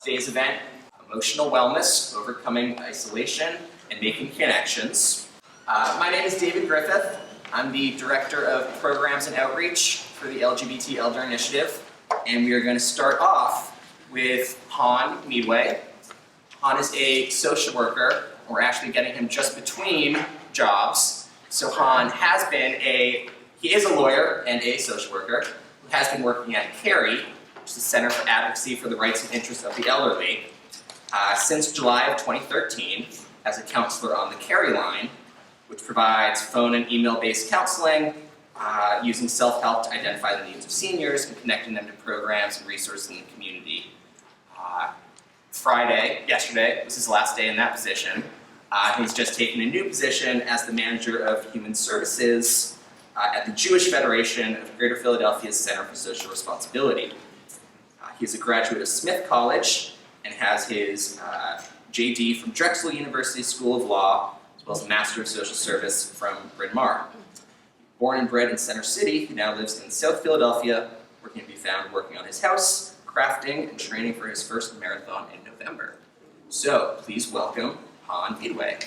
Today's event, Emotional Wellness, Overcoming Isolation and Making Connections. My name is David Griffith. I'm the Director of Programs and Outreach for the LGBT Elder Initiative, and we are going to start off with Han Meadway. Han is a social worker. We're actually getting him just between jobs. So Han he is a lawyer and a social worker who has been working at CARI, which is the Center for Advocacy for the Rights and Interests of the Elderly, since July of 2013 as a counselor on the CARI line, which provides phone and email-based counseling using self-help to identify the needs of seniors and connecting them to programs and resources in the community. Yesterday, was his last day in that position. He's just taken a new position as the Manager of Human Services at the Jewish Federation of Greater Philadelphia's Center for Social Responsibility. He's a graduate of Smith College and has his JD from Drexel University School of Law, as well as a Master of Social Service from Bryn Mawr. Born and bred in Center City, he now lives in South Philadelphia, where he can be found working on his house, crafting, and training for his first marathon in November. So, please welcome Han Meadway.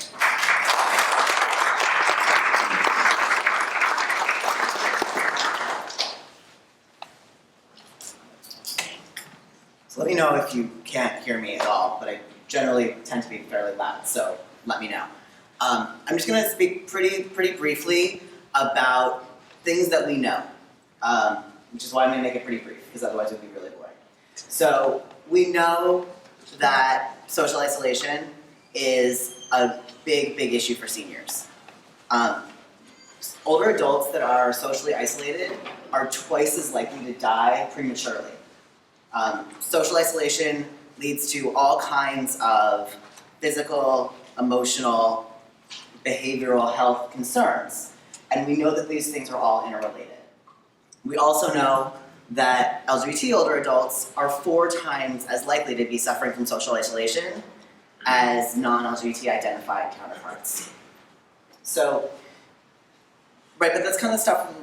So let me know if you can't hear me at all, but I generally tend to be fairly loud, so let me know. I'm just going to speak pretty briefly about things that we know, which is why I'm going to make it pretty brief, because otherwise it would be really boring. So we know that social isolation is a big issue for seniors. Older adults that are socially isolated are twice as likely to die prematurely. Social isolation leads to all kinds of physical, emotional, behavioral health concerns, and we know that these things are all interrelated. We also know that LGBT older adults are 4 times as likely to be suffering from social isolation as non-LGBT identified counterparts. So, right, but that's kind of stuff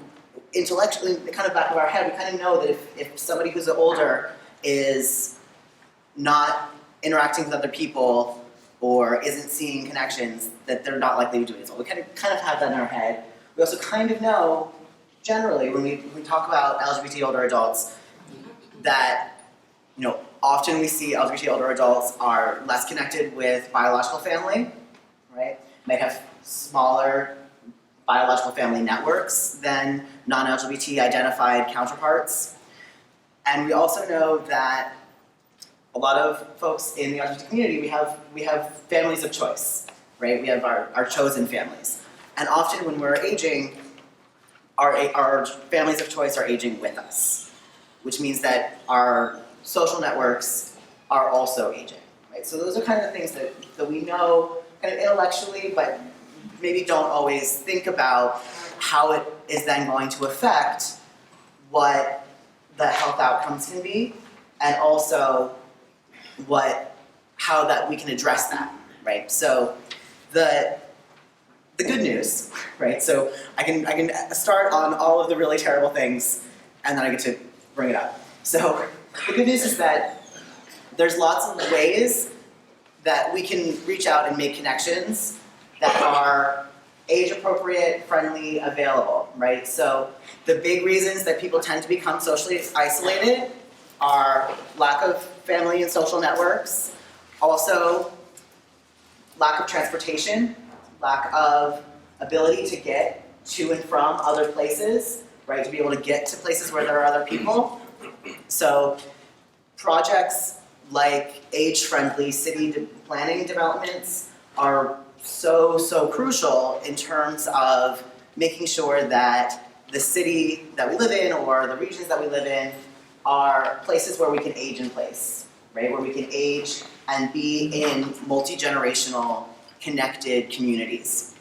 intellectually, kind of back of our head. We kind of know that if somebody who's older is not interacting with other people or isn't seeing connections, that they're not likely to do it as well. We kind of have that in our head. We also kind of know, generally, when we talk about LGBT older adults, that often we see LGBT older adults are less connected with biological family, right? May have smaller biological family networks than non-LGBT identified counterparts. And we also know that a lot of folks in the LGBT community, we have families of choice, right? We have our chosen families. And often when we're aging, our families of choice are aging with us, which means that our social networks are also aging, right? So those are kind of the things that we know kind of intellectually, but maybe don't always think about how it is then going to affect what the health outcomes can be, and also how that we can address that, right? So the good news, right? So I can start on all of the really terrible things, and then I get to bring it up. So the good news is that there's lots of ways that we can reach out and make connections that are age-appropriate, friendly, available, right? So the big reasons that people tend to become socially isolated are lack of family and social networks, also lack of transportation, lack of ability to get to and from other places, right? To be able to get to places where there are other people. So projects like age-friendly city planning developments are so crucial in terms of making sure that the city that we live in or the regions that we live in are places where we can age in place, right? Where we can age and be in multi-generational connected communities.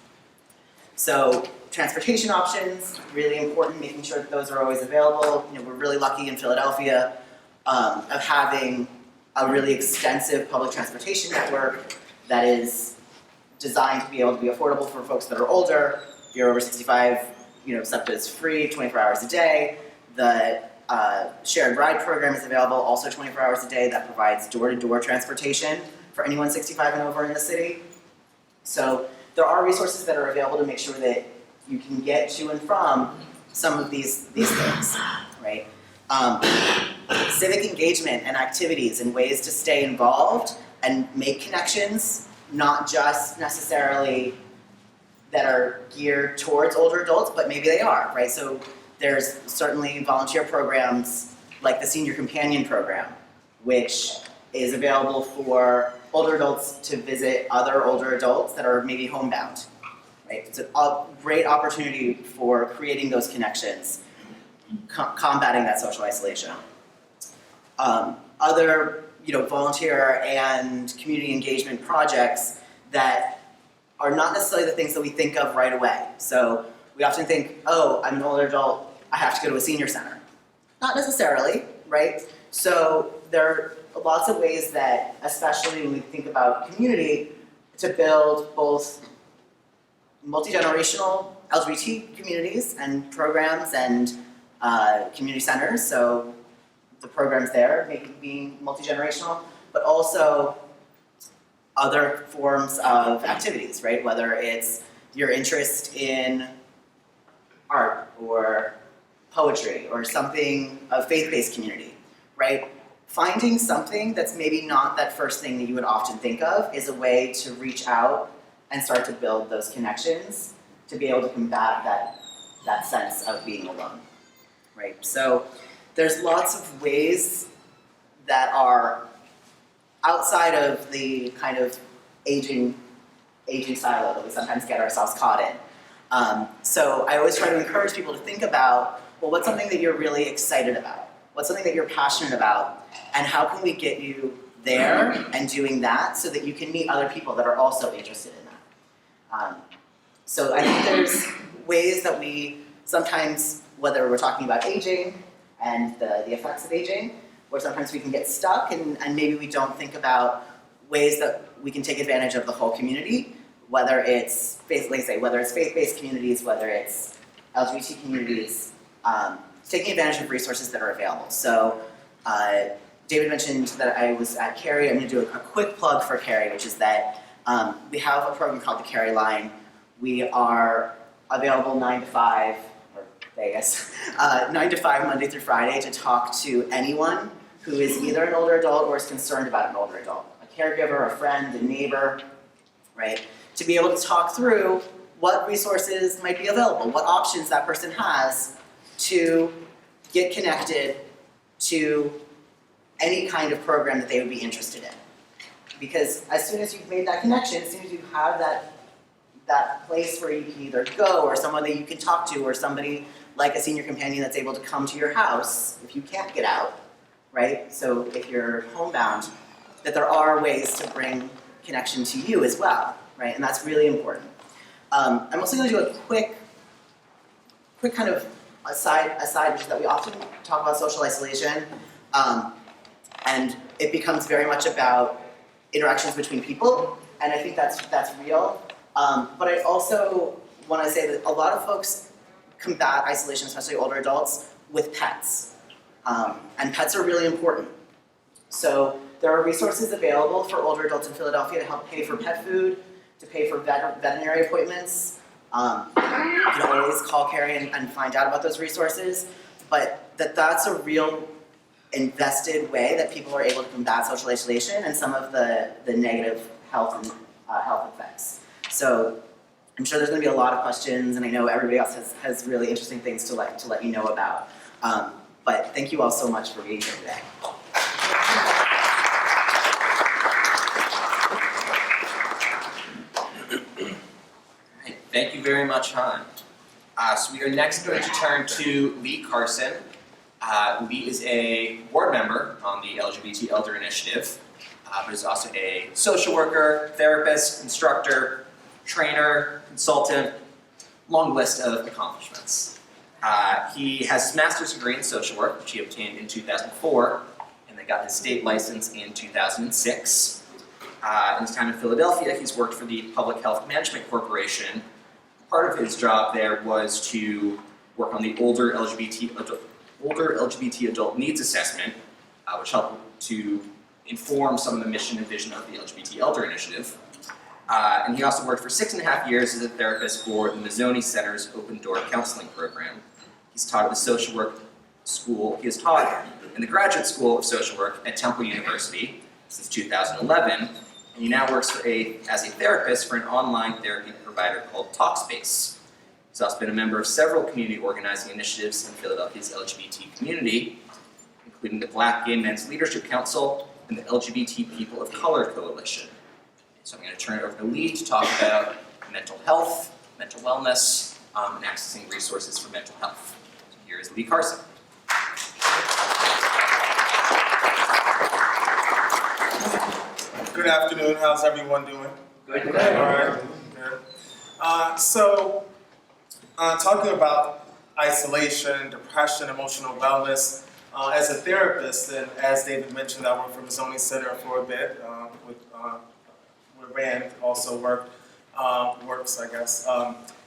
So transportation options, really important, making sure that those are always available. We're really lucky in Philadelphia of having a really extensive public transportation network that is designed to be able to be affordable for folks that are older. If you're over 65, SEPTA is free, 24 hours a day. The shared ride program is available, also 24 hours a day, that provides door-to-door transportation for anyone 65 and over in the city. So there are resources that are available to make sure that you can get to and from some of these things, right? Civic engagement and activities and ways to stay involved and make connections, not just necessarily that are geared towards older adults, but maybe they are, right? So there's certainly volunteer programs like the Senior Companion Program, which is available for older adults to visit other older adults that are maybe homebound, right? It's a great opportunity for creating those connections, combating that social isolation. Other, volunteer and community engagement projects that are not necessarily the things that we think of right away. So we often think, oh, I'm an older adult, I have to go to a senior center. Not necessarily, right? So there are lots of ways that, especially when we think about community, to build both multi-generational LGBT communities and programs and community centers, so the programs there being multi-generational, but also other forms of activities, right? Whether it's your interest in art or poetry or something, a faith-based community, right? Finding something that's maybe not that first thing that you would often think of is a way to reach out and start to build those connections to be able to combat that sense of being alone, right? So there's lots of ways that are outside of the kind of aging silo that we sometimes get ourselves caught in. So I always try to encourage people to think about, well, what's something that you're really excited about? What's something that you're passionate about? And how can we get you there and doing that so that you can meet other people that are also interested in that? So I think there's ways that we sometimes, whether we're talking about aging and the effects of aging, or sometimes we can get stuck and maybe we don't think about ways that we can take advantage of the whole community, whether it's faith-based communities, whether it's LGBT communities, taking advantage of resources that are available. So David mentioned that I was at Carey. I'm going to do a quick plug for Carey, which is that we have a program called the Carey Line. We are available 9 to 5, or Vegas, 9 to 5 Monday through Friday to talk to anyone who is either an older adult or is concerned about an older adult, a caregiver, a friend, a neighbor, right? To be able to talk through what resources might be available, what options that person has to get connected to any kind of program that they would be interested in. Because as soon as you've made that connection, as soon as you have that place where you can either go or someone that you can talk to or somebody like a senior companion that's able to come to your house if you can't get out, right? So if you're homebound, that there are ways to bring connection to you as well, right? And that's really important. I'm also going to do a quick kind of aside, which is that we often talk about social isolation, and it becomes very much about interactions between people, and I think that's real. But I also want to say that a lot of folks combat isolation, especially older adults, with pets. And pets are really important. So there are resources available for older adults in Philadelphia to help pay for pet food, to pay for veterinary appointments. You can always call Carey and find out about those resources, but that's a real invested way that people are able to combat social isolation and some of the negative health effects. So I'm sure there's going to be a lot of questions, and I know everybody else has really interesting things to let you know about. But thank you all so much for being here today. Thank you very much, Han. So we are next going to turn to Lee Carson. Lee is a board member on the LGBT Elder Initiative, but is also a social worker, therapist, instructor, trainer, consultant, long list of accomplishments. He has his master's degree in social work, which he obtained in 2004, and then got his state license in 2006. In his time in Philadelphia, he's worked for the Public Health Management Corporation. Part of his job there was to work on the older LGBT older LGBT adult needs assessment, which helped to inform some of the mission and vision of the LGBT Elder Initiative. And he also worked for 6.5 years as a therapist for the Mazzoni Center's Open Door Counseling Program. He's taught at the social work school. He has taught in the Graduate School of Social Work at Temple University since 2011, and he now works as a therapist for an online therapy provider called Talkspace. He's also been a member of several community organizing initiatives in Philadelphia's LGBT community, including the Black Gay Men's Leadership Council and the LGBT People of Color Coalition. So I'm going to turn it over to Lee to talk about mental health, mental wellness, and accessing resources for mental health. So here is Lee Carson. Good afternoon. How's everyone doing? Good. All right. Good. Talking about isolation, depression, emotional wellness. As a therapist, and as David mentioned, I worked for Mazzoni Center for a bit, where Rand also works, I guess.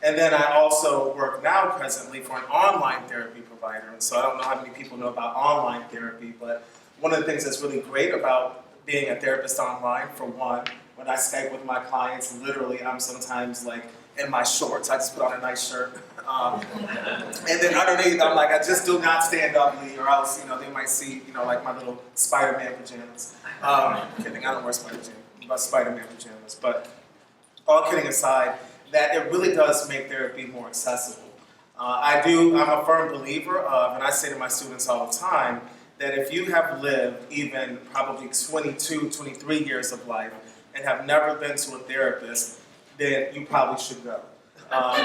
And then I also work now presently for an online therapy provider. And so I don't know how many people know about online therapy, but one of the things that's really great about being a therapist online, for one, when I Skype with my clients, literally I'm sometimes like in my shorts. I just put on a nice shirt. And then underneath, I'm like, I just do not stand up, Lee, or else, they might see, like my little Spider-Man pajamas. Kidding, I don't wear Spider-Man pajamas. But all kidding aside, that it really does make therapy more accessible. I'm a firm believer of, and I say to my students all the time, that if you have lived even probably 22, 23 years of life and have never been to a therapist, then you probably should go.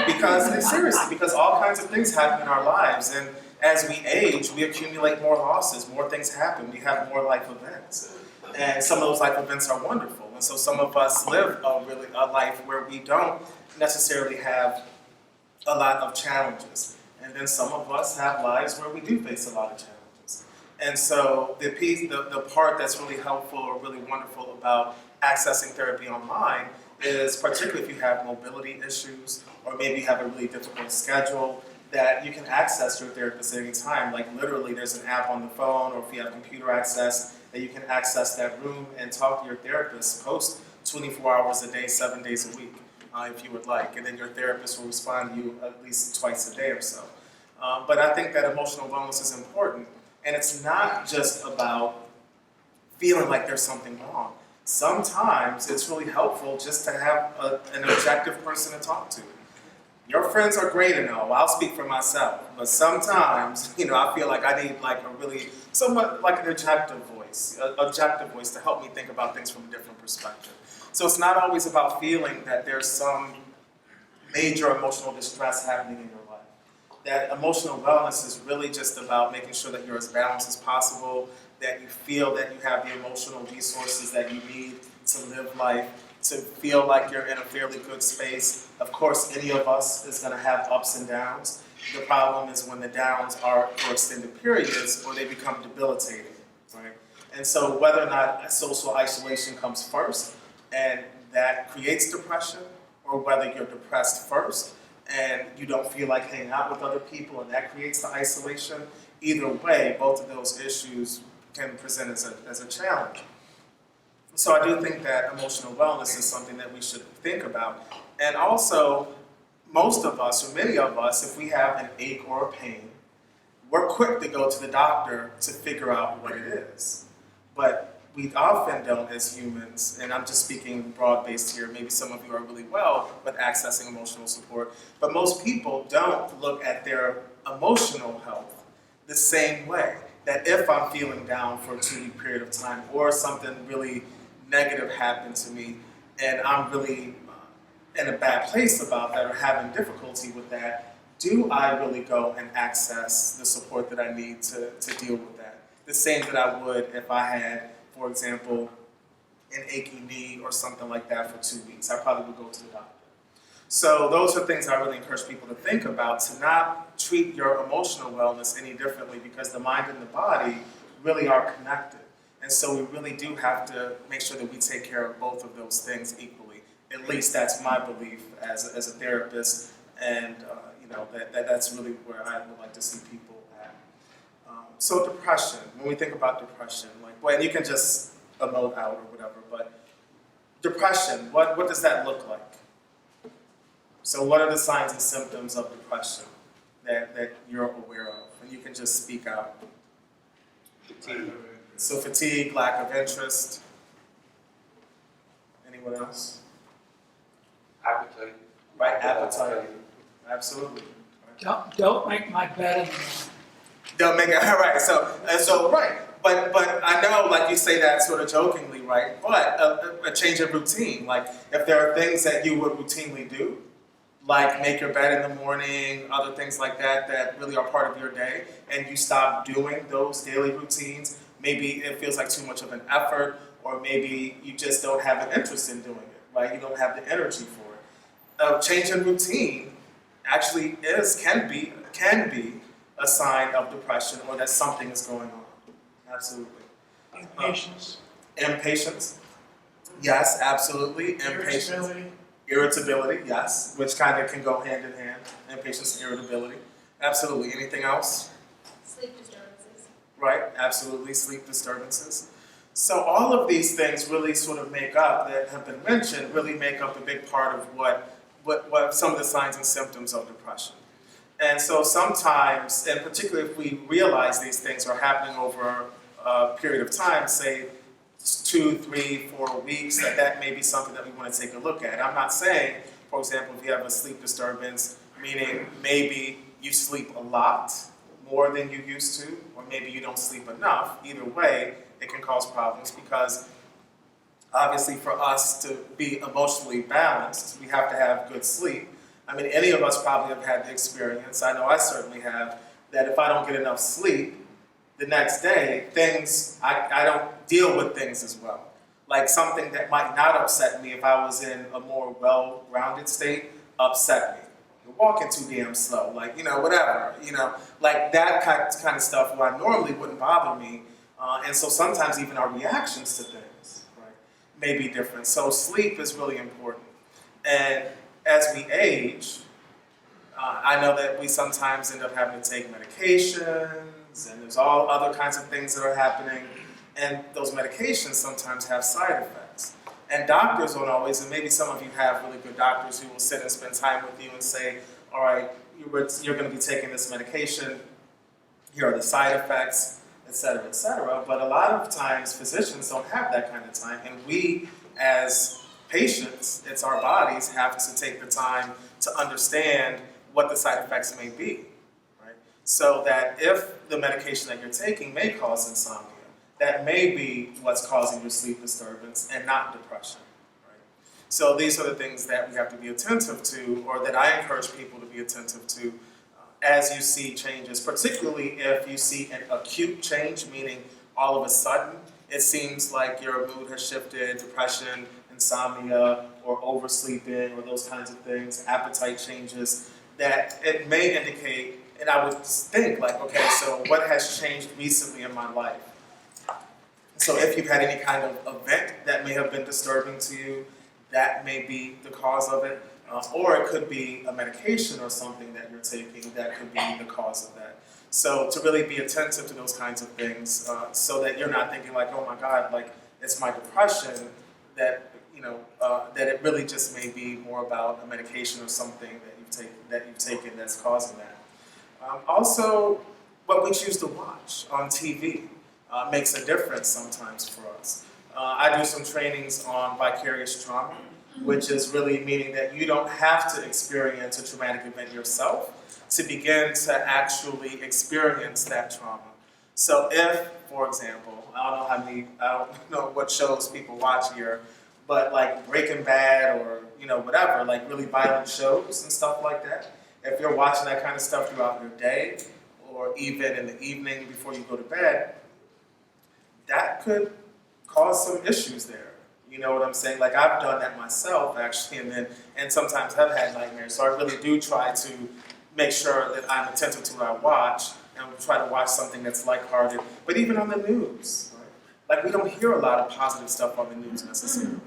Because all kinds of things happen in our lives, and as we age, we accumulate more losses, more things happen, we have more life events. And some of those life events are wonderful, and so some of us live a life where we don't necessarily have a lot of challenges. And then some of us have lives where we do face a lot of challenges. And so the part that's really helpful or really wonderful about accessing therapy online is, particularly if you have mobility issues or maybe you have a really difficult schedule, that you can access your therapist at any time. Like literally there's an app on the phone, or if you have computer access, that you can access that room and talk to your therapist post 24 hours a day, 7 days a week, if you would like. And then your therapist will respond to you at least twice a day or so. But I think that emotional wellness is important. And it's not just about feeling like there's something wrong. Sometimes it's really helpful just to have an objective person to talk to. Your friends are great and all, I'll speak for myself, but sometimes, I feel like I need somewhat like an objective voice to help me think about things from a different perspective. So it's not always about feeling that there's some major emotional distress happening in your life. That emotional wellness is really just about making sure that you're as balanced as possible, that you feel that you have the emotional resources that you need to live life, to feel like you're in a fairly good space. Of course, any of us is going to have ups and downs. The problem is when the downs are for extended periods or they become debilitating, right? And so whether or not social isolation comes first and that creates depression, or whether you're depressed first and you don't feel like hanging out with other people and that creates the isolation, either way, both of those issues can present as a challenge. So I do think that emotional wellness is something that we should think about. And also, most of us, or many of us, if we have an ache or a pain, we're quick to go to the doctor to figure out what it is. But we often don't, as humans, and I'm just speaking broad-based here, maybe some of you are really well with accessing emotional support, but most people don't look at their emotional health the same way. That if I'm feeling down for a 2-week period of time, or something really negative happened to me, and I'm really in a bad place about that, or having difficulty with that, do I really go and access the support that I need to deal with that? The same that I would if I had, for example, an achy knee or something like that for 2 weeks. I probably would go to the doctor. So those are things I really encourage people to think about, to not treat your emotional wellness any differently, because the mind and the body really are connected. And so we really do have to make sure that we take care of both of those things equally. At least that's my belief as a therapist, and that's really where I would like to see people at. So depression, when we think about depression, like, well, and you can just emote out or whatever, but depression, what does that look like? So what are the signs and symptoms of depression that you're aware of? And you can just speak out. Fatigue. So fatigue, lack of interest. Anyone else? Appetite. Right, appetite. Absolutely. Don't make my bed in the morning. Don't make it right. So right. But I know, like you say that sort of jokingly, right? But a change of routine. Like if there are things that you would routinely do, like make your bed in the morning, other things like that that really are part of your day, and you stop doing those daily routines, maybe it feels like too much of an effort, or maybe you just don't have an interest in doing it, right? You don't have the energy for it. A change in routine actually can be a sign of depression or that something is going on. Absolutely. Impatience. Impatience. Yes, absolutely. Impatience. Irritability. Irritability, yes, which kind of can go hand in hand. Impatience and irritability. Absolutely. Anything else? Sleep disturbances. Right, absolutely. Sleep disturbances. So all of these things really sort of make up, that have been mentioned, really make up a big part of what some of the signs and symptoms of depression. And so sometimes, and particularly if we realize these things are happening over a period of time, say 2, 3, 4 weeks, that may be something that we want to take a look at. I'm not saying, for example, if you have a sleep disturbance, meaning maybe you sleep a lot more than you used to, or maybe you don't sleep enough. Either way, it can cause problems because obviously for us to be emotionally balanced, we have to have good sleep. I mean, any of us probably have had the experience, I know I certainly have, that if I don't get enough sleep, the next day, I don't deal with things as well. Like something that might not upset me if I was in a more well-rounded state, upset me. You're walking too damn slow, like, whatever, like that kind of stuff where I normally wouldn't bother me. And so sometimes even our reactions to things, right, may be different. So sleep is really important. And as we age, I know that we sometimes end up having to take medications, and there's all other kinds of things that are happening, and those medications sometimes have side effects. And doctors don't always, and maybe some of you have really good doctors who will sit and spend time with you and say, all right, you're going to be taking this medication, here are the side effects, et cetera, but a lot of times physicians don't have that kind of time, and we as patients, it's our bodies, have to take the time to understand what the side effects may be, right? So that if the medication that you're taking may cause insomnia, that may be what's causing your sleep disturbance and not depression, right? So these are the things that we have to be attentive to, or that I encourage people to be attentive to as you see changes, particularly if you see an acute change, meaning all of a sudden it seems like your mood has shifted, depression, insomnia, or oversleeping, or those kinds of things, appetite changes, that it may indicate, and I would think like, okay, so what has changed recently in my life? So if you've had any kind of event that may have been disturbing to you, that may be the cause of it. Or it could be a medication or something that you're taking that could be the cause of that. So to really be attentive to those kinds of things, so that you're not thinking like, oh my God, like it's my depression, that that it really just may be more about a medication or something that you've taken that's causing that. Also, what we choose to watch on TV makes a difference sometimes for us. I do some trainings on vicarious trauma, which is really meaning that you don't have to experience a traumatic event yourself to begin to actually experience that trauma. So if, for example, I don't know what shows people watch here, but like Breaking Bad or whatever, like really violent shows and stuff like that, if you're watching that kind of stuff throughout your day, or even in the evening before you go to bed, that could cause some issues there. You know what I'm saying? Like I've done that myself actually, and sometimes I've had nightmares. So I really do try to make sure that I'm attentive to what I watch, and try to watch something that's lighthearted. But even on the news, right? Like we don't hear a lot of positive stuff on the news necessarily.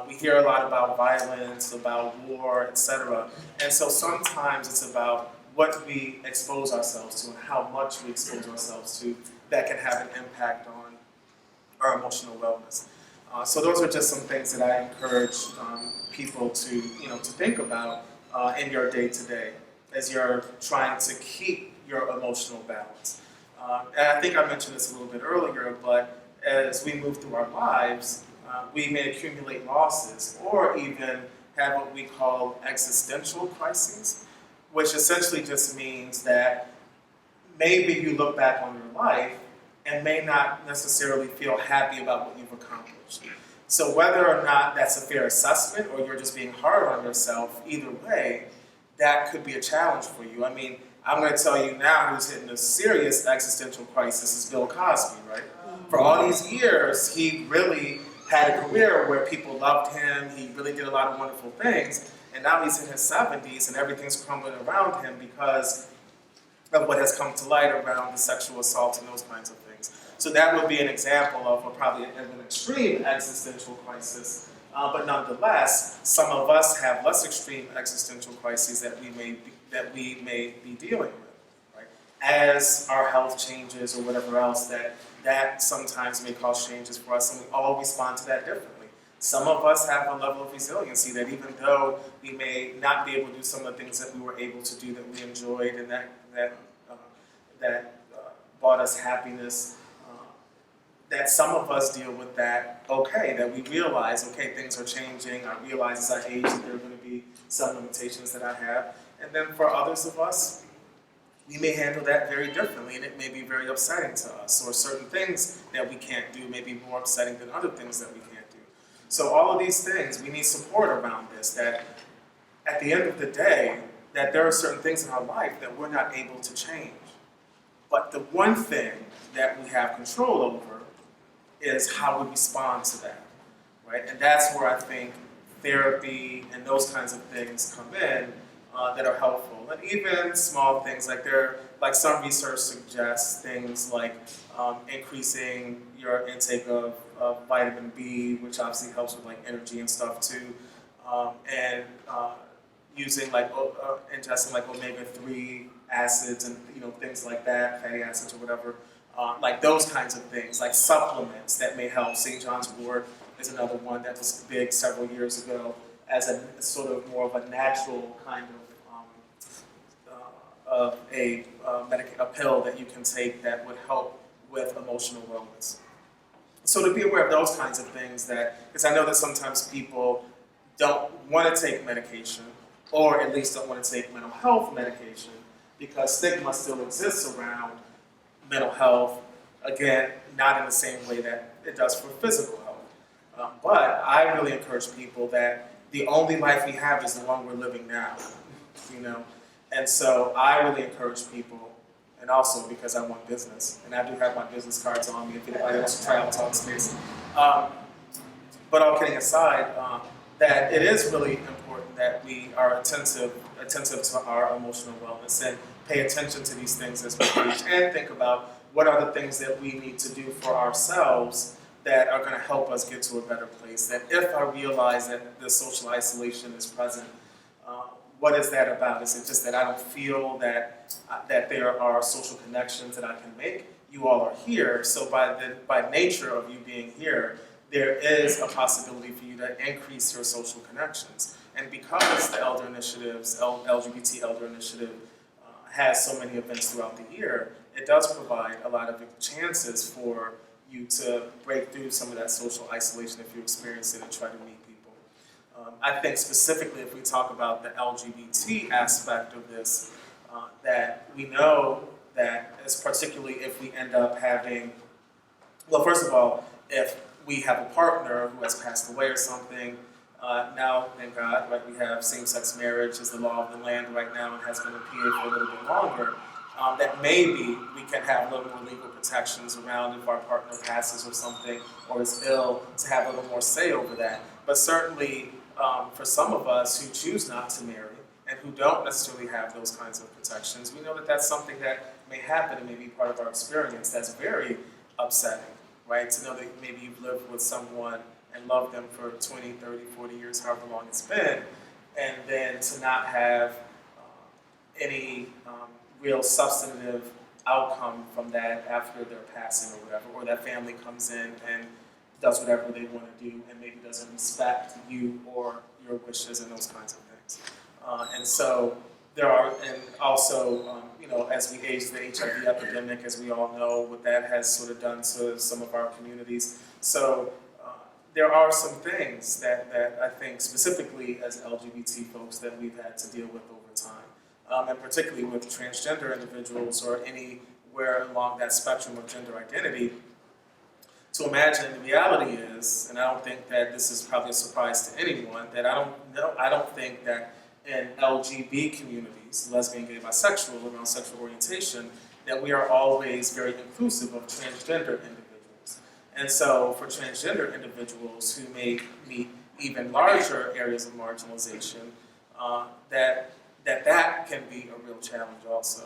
We hear a lot about violence, about war, etc. And so sometimes it's about what we expose ourselves to and how much we expose ourselves to that can have an impact on our emotional wellness. So those are just some things that I encourage people to think about in your day to day as you're trying to keep your emotional balance. And I think I mentioned this a little bit earlier, but as we move through our lives, we may accumulate losses or even have what we call existential crises, which essentially just means that maybe you look back on your life and may not necessarily feel happy about what you've accomplished. So whether or not that's a fair assessment or you're just being hard on yourself, either way, that could be a challenge for you. I mean, I'm going to tell you now who's hitting a serious existential crisis is Bill Cosby, right? For all these years, he really had a career where people loved him, he really did a lot of wonderful things, and now he's in his 70s and everything's crumbling around him because of what has come to light around the sexual assault and those kinds of things. So that would be an example of probably an extreme existential crisis, but nonetheless, some of us have less extreme existential crises that we may be dealing with, right? As our health changes or whatever else, that sometimes may cause changes for us, and we all respond to that differently. Some of us have a level of resiliency that even though we may not be able to do some of the things that we were able to do that we enjoyed and that brought us happiness, that some of us deal with that that we realize, things are changing, I realize as I age that there are going to be some limitations that I have, and then for others of us, we may handle that very differently, and it may be very upsetting to us, or certain things that we can't do may be more upsetting than other things that we can't do. So all of these things, we need support around this, that at the end of the day, that there are certain things in our life that we're not able to change. But the one thing that we have control over is how we respond to that, right? And that's where I think therapy and those kinds of things come in that are helpful. And even small things like some research suggests things like increasing your intake of vitamin B, which obviously helps with like energy and stuff too, and using ingesting like omega-3 acids and things like that, fatty acids or whatever, like those kinds of things, like supplements that may help. St. John's Wort is another one that was big several years ago as a sort of more of a natural kind of a pill that you can take that would help with emotional wellness. So to be aware of those kinds of things, because I know that sometimes people don't want to take medication, or at least don't want to take mental health medication, because stigma still exists around mental health, again, not in the same way that it does for physical health. But I really encourage people that the only life we have is the one we're living now, And so I really encourage people, and also because I want business, and I do have my business cards on me if anybody wants to try out Talkspace. But all kidding aside, that it is really important that we are attentive to our emotional wellness and pay attention to these things as we age, and think about what are the things that we need to do for ourselves that are going to help us get to a better place. That if I realize that the social isolation is present, what is that about? Is it just that I don't feel that there are social connections that I can make? You all are here, so by nature of you being here, there is a possibility for you to increase your social connections. And because the Elder Initiatives, LGBT Elder Initiative, has so many events throughout the year, it does provide a lot of chances for you to break through some of that social isolation if you experience it and try to meet people. I think specifically if we talk about the LGBT aspect of this, that we know that, as particularly if we end up having, well, first of all, if we have a partner who has passed away or something, now, thank God, right, we have same-sex marriage as the law of the land right now and has been in PA for a little bit longer, that maybe we can have a little more legal protections around if our partner passes or something or is ill, to have a little more say over that. But certainly, for some of us who choose not to marry and who don't necessarily have those kinds of protections, we know that that's something that may happen and may be part of our experience that's very upsetting, right? To know that maybe you've lived with someone and loved them for 20, 30, 40 years, however long it's been, and then to not have any real substantive outcome from that after their passing or whatever, or that family comes in and does whatever they want to do and maybe doesn't respect you or your wishes and those kinds of things. And so there are, and also, as we age, the HIV epidemic, as we all know, what that has sort of done to some of our communities. So there are some things that I think specifically as LGBT folks that we've had to deal with over time, and particularly with transgender individuals or anywhere along that spectrum of gender identity. To imagine the reality is, and I don't think that this is probably a surprise to anyone, that I don't think that in LGBT communities, lesbian, gay, bisexual, around sexual orientation, that we are always very inclusive of transgender individuals. And so for transgender individuals who may meet even larger areas of marginalization, that can be a real challenge also.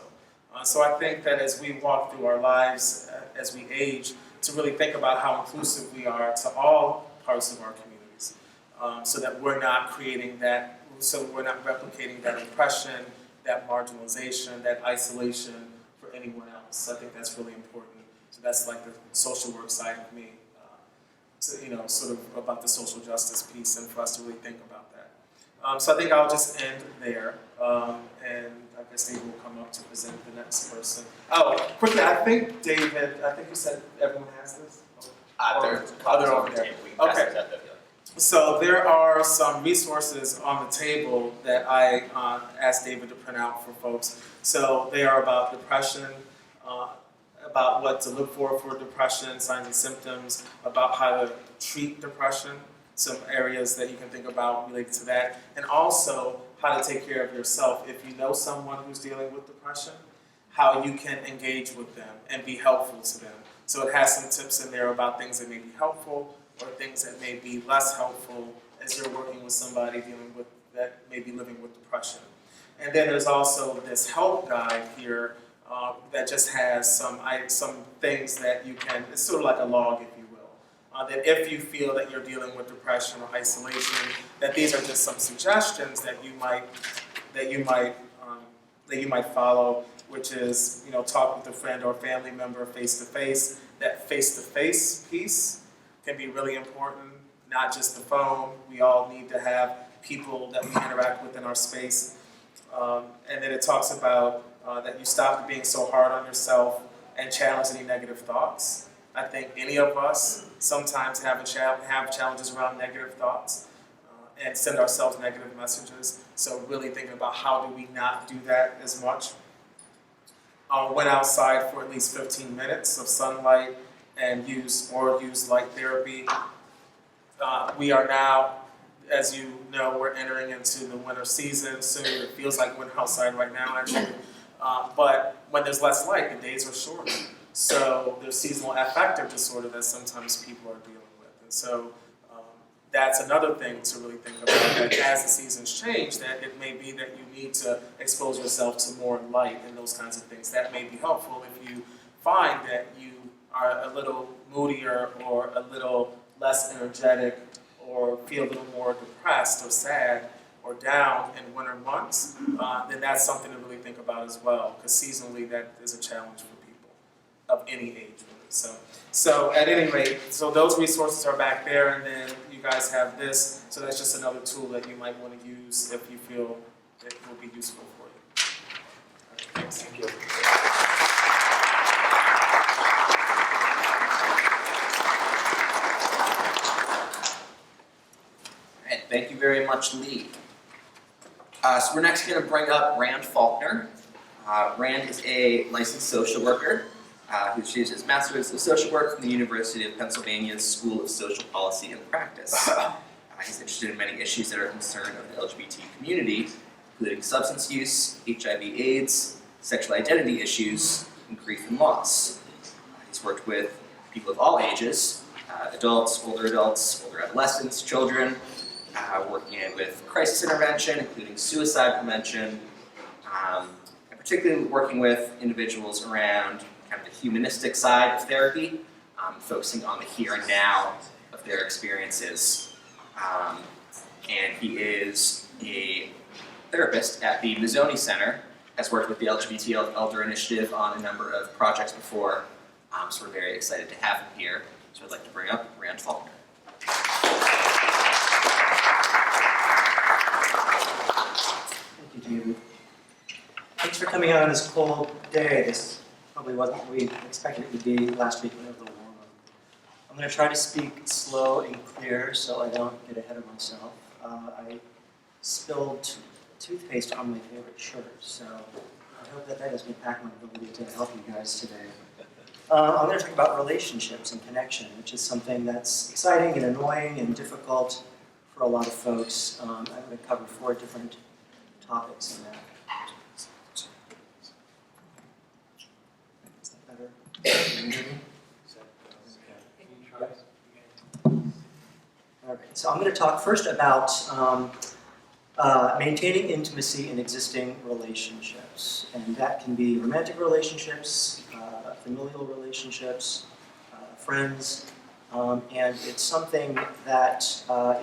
So I think that as we walk through our lives, as we age, to really think about how inclusive we are to all parts of our communities, so that we're not creating that, so we're not replicating that oppression, that marginalization, that isolation for anyone else. I think that's really important. So that's like the social work side of me, sort of about the social justice piece and for us to really think about that. So I think I'll just end there, and I guess David will come up to present the next person. Oh, quickly, I think you said everyone has this? They're over there. Okay. So there are some resources on the table that I asked David to print out for folks. So they are about depression, about what to look for depression, signs and symptoms, about how to treat depression, some areas that you can think about related to that, and also how to take care of yourself if you know someone who's dealing with depression, how you can engage with them and be helpful to them. So it has some tips in there about things that may be helpful or things that may be less helpful as you're working with somebody that may be living with depression. And then there's also this help guide here that just has some things that you can, it's sort of like a log, if you will, that if you feel that you're dealing with depression or isolation, that these are just some suggestions that you might follow, which is, talk with a friend or family member face to face. That face to face piece can be really important, not just the phone. We all need to have people that we interact with in our space. And then it talks about that you stop being so hard on yourself and challenge any negative thoughts. I think any of us sometimes have challenges around negative thoughts and send ourselves negative messages. So really thinking about how do we not do that as much. Went outside for at least 15 minutes of sunlight and use light therapy. We are now, as you know, we're entering into the winter season soon. It feels like winter outside right now, actually. But when there's less light, the days are shorter. So there's seasonal affective disorder that sometimes people are dealing with. And so that's another thing to really think about, that as the seasons change, that it may be that you need to expose yourself to more light and those kinds of things. That may be helpful if you find that you are a little moodier or a little less energetic or feel a little more depressed or sad or down in winter months, then that's something to really think about as well, because seasonally that is a challenge for people of any age, really. So at any rate, so those resources are back there, and then you guys have this, so that's just another tool that you might want to use if you feel it will be useful for you. All right, thanks. Thank you. And thank you very much, Lee. So we're next going to bring up Rand Faulkner. Rand is a licensed social worker who achieves his Master's of Social Work from the University of Pennsylvania's School of Social Policy and Practice. He's interested in many issues that are a concern of the LGBT community, including substance use, HIV/AIDS, sexual identity issues, and grief and loss. He's worked with people of all ages, adults, older adolescents, children, working with crisis intervention, including suicide prevention, and particularly working with individuals around kind of the humanistic side of therapy, focusing on the here and now of their experiences. And he is a therapist at the Mazzoni Center has worked with the LGBT Elder Initiative on a number of projects before, so we're very excited to have him here. So I'd like to bring up Rand Faulkner. Thank you, David. Thanks for coming out on this cold day. This probably wasn't what we expected it would be last week when it was a little warmer. I'm going to try to speak slow and clear so I don't get ahead of myself. I spilled toothpaste on my favorite shirt, so I hope that doesn't impact my ability to help you guys today. I'm going to talk about relationships and connection, which is something that's exciting and annoying and difficult for a lot of folks. I'm going to cover 4 different topics in that. Is that better? Can you hear me? All right, so I'm going to talk first about maintaining intimacy in existing relationships. And that can be romantic relationships, familial relationships, friends, and it's something that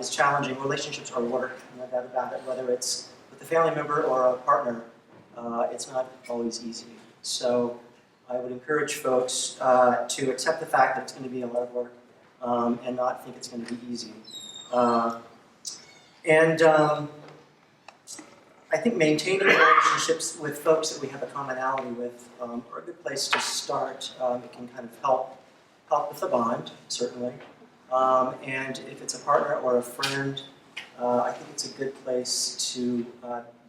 is challenging. Relationships are work, no doubt about it, whether it's with a family member or a partner, it's not always easy. So I would encourage folks to accept the fact that it's going to be a lot of work and not think it's going to be easy. I think maintaining relationships with folks that we have a commonality with are a good place to start. It can kind of help with the bond, certainly. And if it's a partner or a friend, I think it's a good place to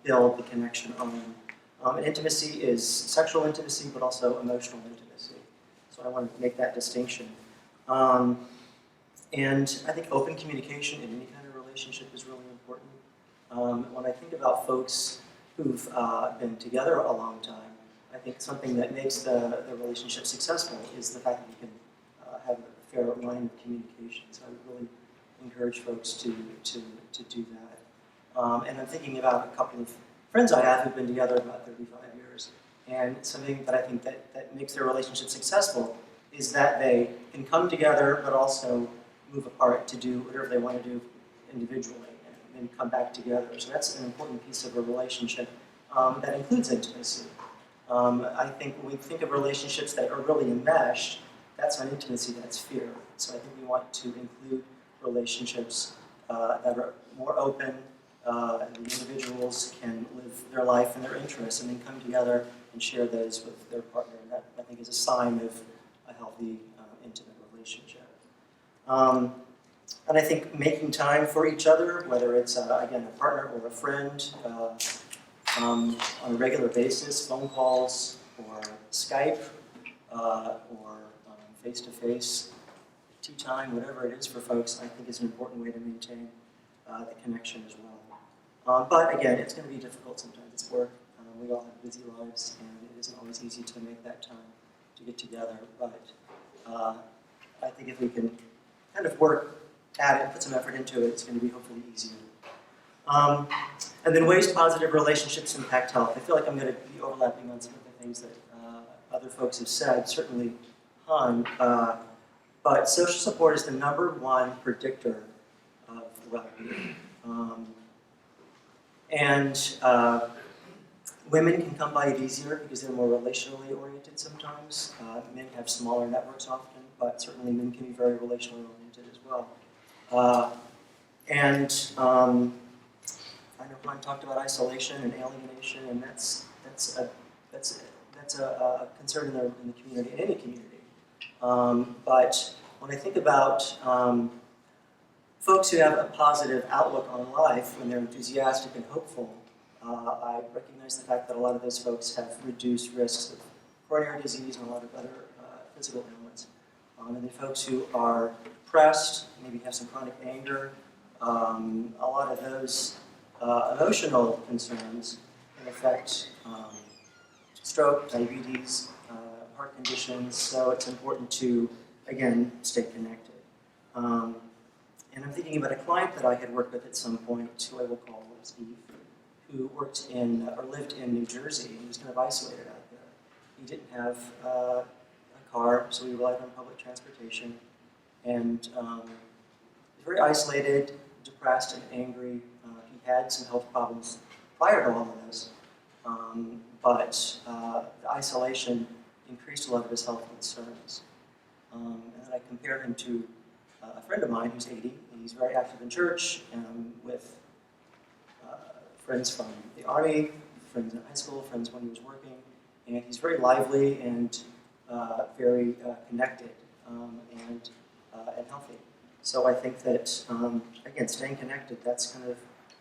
build the connection on. And intimacy is sexual intimacy, but also emotional intimacy. So I want to make that distinction. And I think open communication in any kind of relationship is really important. When I think about folks who've been together a long time, I think something that makes the relationship successful is the fact that you can have a fair line of communication. So I would really encourage folks to do that. And I'm thinking about a couple of friends I have who've been together about 35 years. And something that I think that makes their relationship successful is that they can come together but also move apart to do whatever they want to do individually and come back together. So that's an important piece of a relationship that includes intimacy. I think when we think of relationships that are really enmeshed, that's not intimacy, that's fear. So I think we want to include relationships that are more open, and the individuals can live their life and their interests and then come together and share those with their partner. And that, I think, is a sign of a healthy, intimate relationship. And I think making time for each other, whether it's, again, a partner or a friend, on a regular basis, phone calls or Skype or face-to-face, tea time, whatever it is for folks, I think is an important way to maintain the connection as well. But again, it's going to be difficult sometimes. It's work. We all have busy lives, and it isn't always easy to make that time to get together. But I think if we can kind of work at it, put some effort into it, it's going to be hopefully easier. And then ways positive relationships impact health. I feel like I'm going to be overlapping on some of the things that other folks have said, certainly Han. But social support is the #1 predictor of well-being. Women can come by it easier because they're more relationally oriented sometimes. Men have smaller networks often, but certainly men can be very relationally oriented as well. I know Brian talked about isolation and alienation, and that's a concern in the community, in any community. But when I think about folks who have a positive outlook on life, when they're enthusiastic and hopeful, I recognize the fact that a lot of those folks have reduced risks of coronary disease and a lot of other physical ailments. And the folks who are depressed, maybe have some chronic anger, a lot of those emotional concerns can affect stroke, diabetes, heart conditions, so it's important to, again, stay connected. And I'm thinking about a client that I had worked with at some point, who I will call Steve, who worked in, or lived in New Jersey, and he was kind of isolated out there. He didn't have a car, so he relied on public transportation, and he was very isolated, depressed, and angry. He had some health problems prior to all of this, but the isolation increased a lot of his health concerns. And then I compared him to a friend of mine who's 80, and he's very active in church with friends from the Army, friends in high school, friends when he was working, and he's very lively and very connected and healthy. So I think that, again, staying connected, that's kind of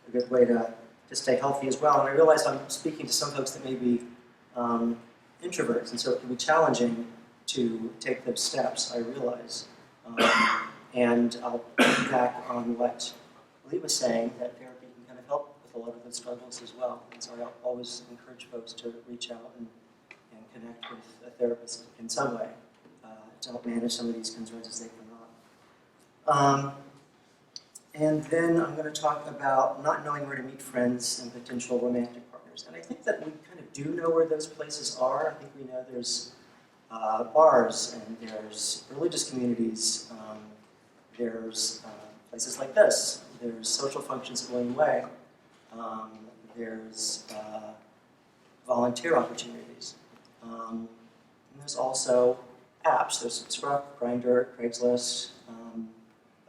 a good way to stay healthy as well. And I realized I'm speaking to some folks that may be introverts, and so it can be challenging to take those steps, I realize. And I'll piggyback on what Lee was saying, that therapy can kind of help with a lot of those struggles as well. And so I always encourage folks to reach out and connect with a therapist in some way to help manage some of these concerns as they come up. And then I'm going to talk about not knowing where to meet friends and potential romantic partners. And I think that we kind of do know where those places are. I think we know there's bars, and there's religious communities, there's places like this, there's social functions going away, there's volunteer opportunities. And there's also apps. There's Scruff, Grindr, Craigslist,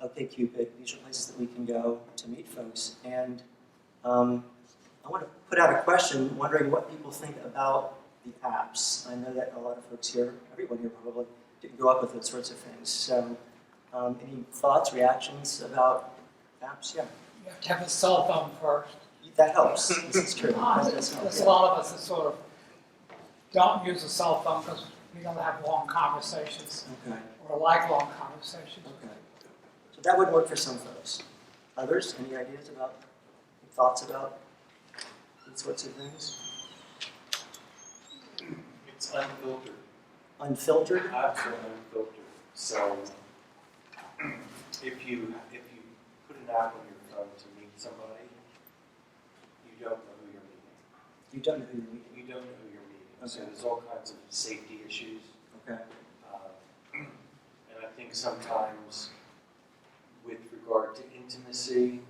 OkCupid. These are places that we can go to meet folks. And I want to put out a question, wondering what people think about the apps. I know that a lot of folks here, everyone here probably, didn't grow up with those sorts of things. So any thoughts, reactions about apps? Yeah. You have to have a cell phone first. That helps. This is true. That does help, There's yeah. a lot of us that sort of don't use a cell phone because we don't have long conversations Okay. or like long conversations. Okay. So that would work for some folks. Others, any ideas about, thoughts about these sorts of things? It's unfiltered, Unfiltered? absolutely unfiltered. So if you put an app on your phone to meet somebody, you don't know who you're meeting. You don't know who you're meeting. You don't know who you're meeting. So Okay. there's all kinds of safety issues. Okay. And I think sometimes with regard to intimacy,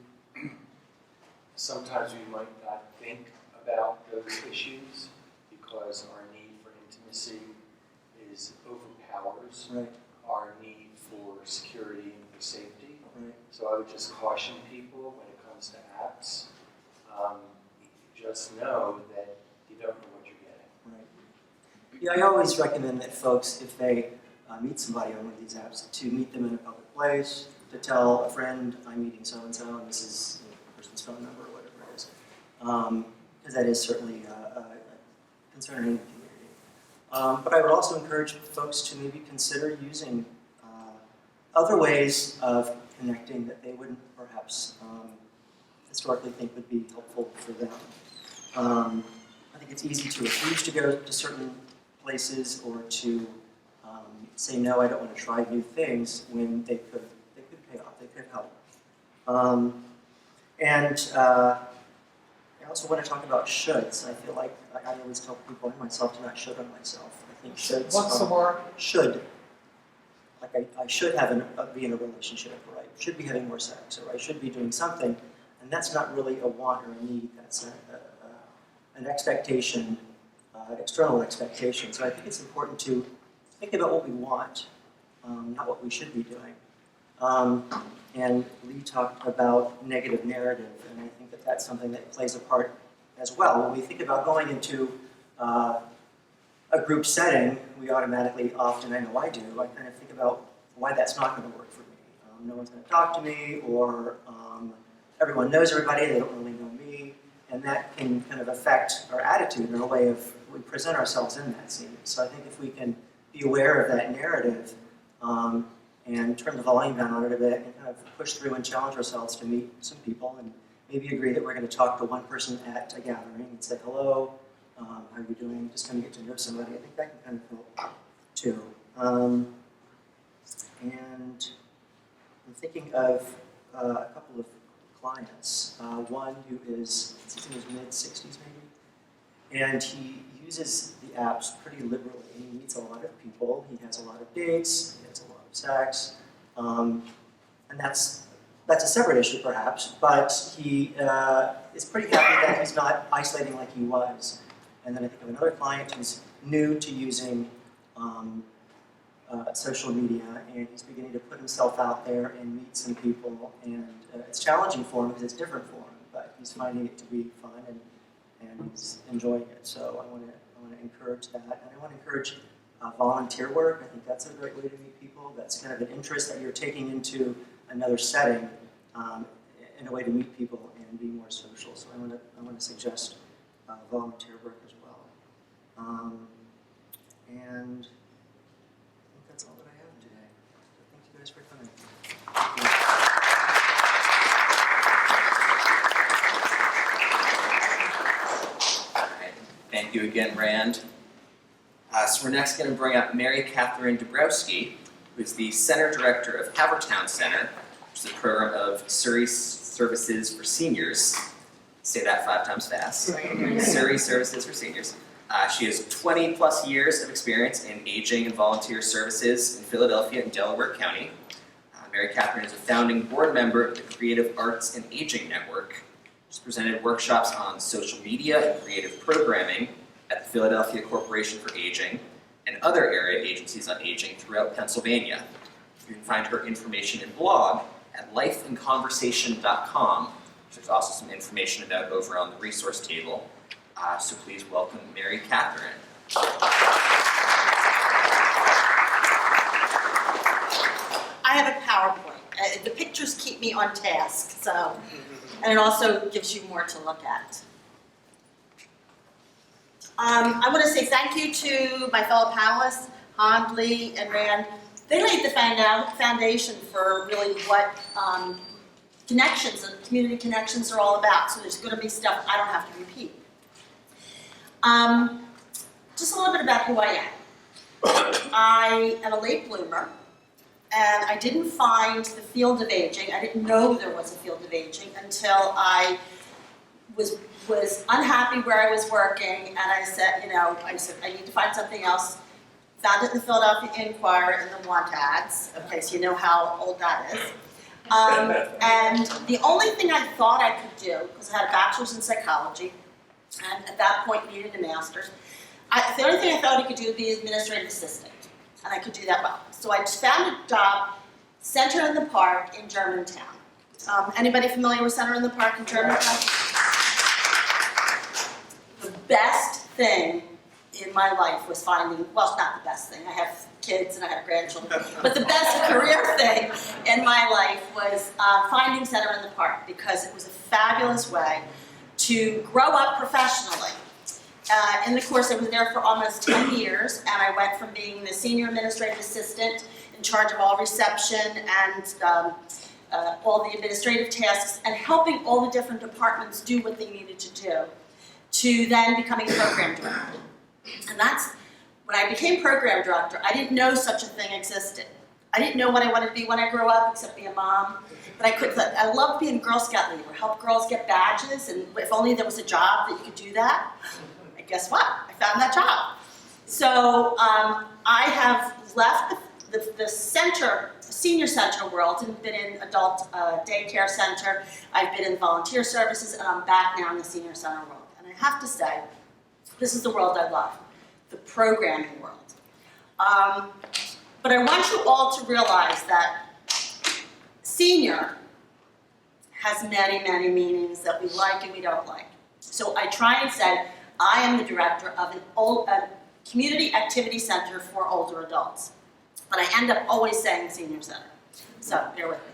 sometimes we might not think about those issues because our need for intimacy overpowers Right. our need for security and for safety. Right. So I would just caution people when it comes to apps, just know that you don't know what you're getting. Right. Yeah, I always recommend that folks, if they meet somebody on one of these apps, to meet them in a public place, to tell a friend, I'm meeting so-and-so, and this is the person's phone number or whatever it is. Because that is certainly a concern in the community. But I would also encourage folks to maybe consider using other ways of connecting that they wouldn't perhaps historically think would be helpful for them. I think it's easy to refuse to go to certain places or to say, no, I don't want to try new things when they could pay off, they could help. I also want to talk about shoulds. I feel like I always tell people and myself to not should on myself. I think shoulds. What's the word? Should. Like I should be in a relationship, or I should be having more sex, or I should be doing something, and that's not really a want or a need. That's an expectation, an external expectation. So I think it's important to think about what we want, not what we should be doing. And Lee talked about negative narrative, and I think that that's something that plays a part as well. When we think about going into a group setting, we automatically, often, I know I do, I kind of think about why that's not going to work for me. No one's going to talk to me, or everyone knows everybody, they don't really know me, and that can kind of affect our attitude and our way of we present ourselves in that scene. So I think if we can be aware of that narrative and turn the volume down on it a bit and kind of push through and challenge ourselves to meet some people and maybe agree that we're going to talk to one person at a gathering and say hello, how are you doing, just kind of get to know somebody. I think that can kind of help too. And I'm thinking of a couple of clients. One who is, he's in his mid-60s maybe, and he uses the apps pretty liberally. He meets a lot of people, he has a lot of dates, he has a lot of sex, and that's a separate issue perhaps, but he is pretty happy that he's not isolating like he was. And then I think of another client who's new to using social media, and he's beginning to put himself out there and meet some people, and it's challenging for him because it's different for him, but he's finding it to be fun, and he's enjoying it. So I want to encourage that, and I want to encourage volunteer work. I think that's a great way to meet people. That's kind of an interest that you're taking into another setting in a way to meet people and be more social. So I want to suggest volunteer work as well. And I think that's all that I have today. So thank you guys for coming. All right. Thank you again, Rand. So we're next going to bring up Mary Catherine Dabrowski, who is the Center Director of Havertown Center, which is a program of Surrey Services for Seniors. Say that 5 times fast. Surrey Services for Seniors. She has 20 plus years of experience in aging and volunteer services in Philadelphia and Delaware County. Mary Catherine is a founding board member of the Creative Arts and Aging Network. She's presented workshops on social media and creative programming at the Philadelphia Corporation for Aging and other area agencies on aging throughout Pennsylvania. You can find her information and blog at lifeandconversation.com. There's also some information about over on the resource table. So please welcome Mary Catherine. I have a PowerPoint. The pictures keep me on task, so, and it also gives you more to look at. I want to say thank you to my fellow panelists, Han, Lee, and Rand. They laid the foundation for really what connections and community connections are all about, so there's going to be stuff I don't have to repeat. Just a little bit about who I am. I am a late bloomer, and I didn't find the field of aging. I didn't know there was a field of aging until I was unhappy where I was working, and I said, I need to find something else. Found it in the Philadelphia Inquirer in the want ads. Okay, so you know how old that is. And the only thing I thought I could do, because I had a bachelor's in psychology, and at that point needed a master's, the only thing I thought I could do would be administrative assistant, and I could do that well. So I just found a job, Center in the Park in Germantown. Anybody familiar with Center in the Park in Germantown? The best thing in my life was finding, well, not the best thing, I have kids and I have grandchildren, but the best career thing in my life was finding Center in the Park, because it was a fabulous way to grow up professionally. In the course, I was there for almost 10 years, and I went from being the senior administrative assistant in charge of all reception and all the administrative tasks, and helping all the different departments do what they needed to do, to then becoming program director. And that's, when I became program director, I didn't know such a thing existed. I didn't know what I wanted to be when I grew up, except be a mom. But I loved being a Girl Scout leader, help girls get badges, and if only there was a job that you could do that. And guess what? I found that job. So I have left the center, senior center world, and been in adult daycare center. I've been in volunteer services, and I'm back now in the senior center world. And I have to say, this is the world I love, the programming world. But I want you all to realize that senior has many, many meanings that we like and we don't like. So I try and say, I am the director of a community activity center for older adults. But I end up always saying senior center. So bear with me.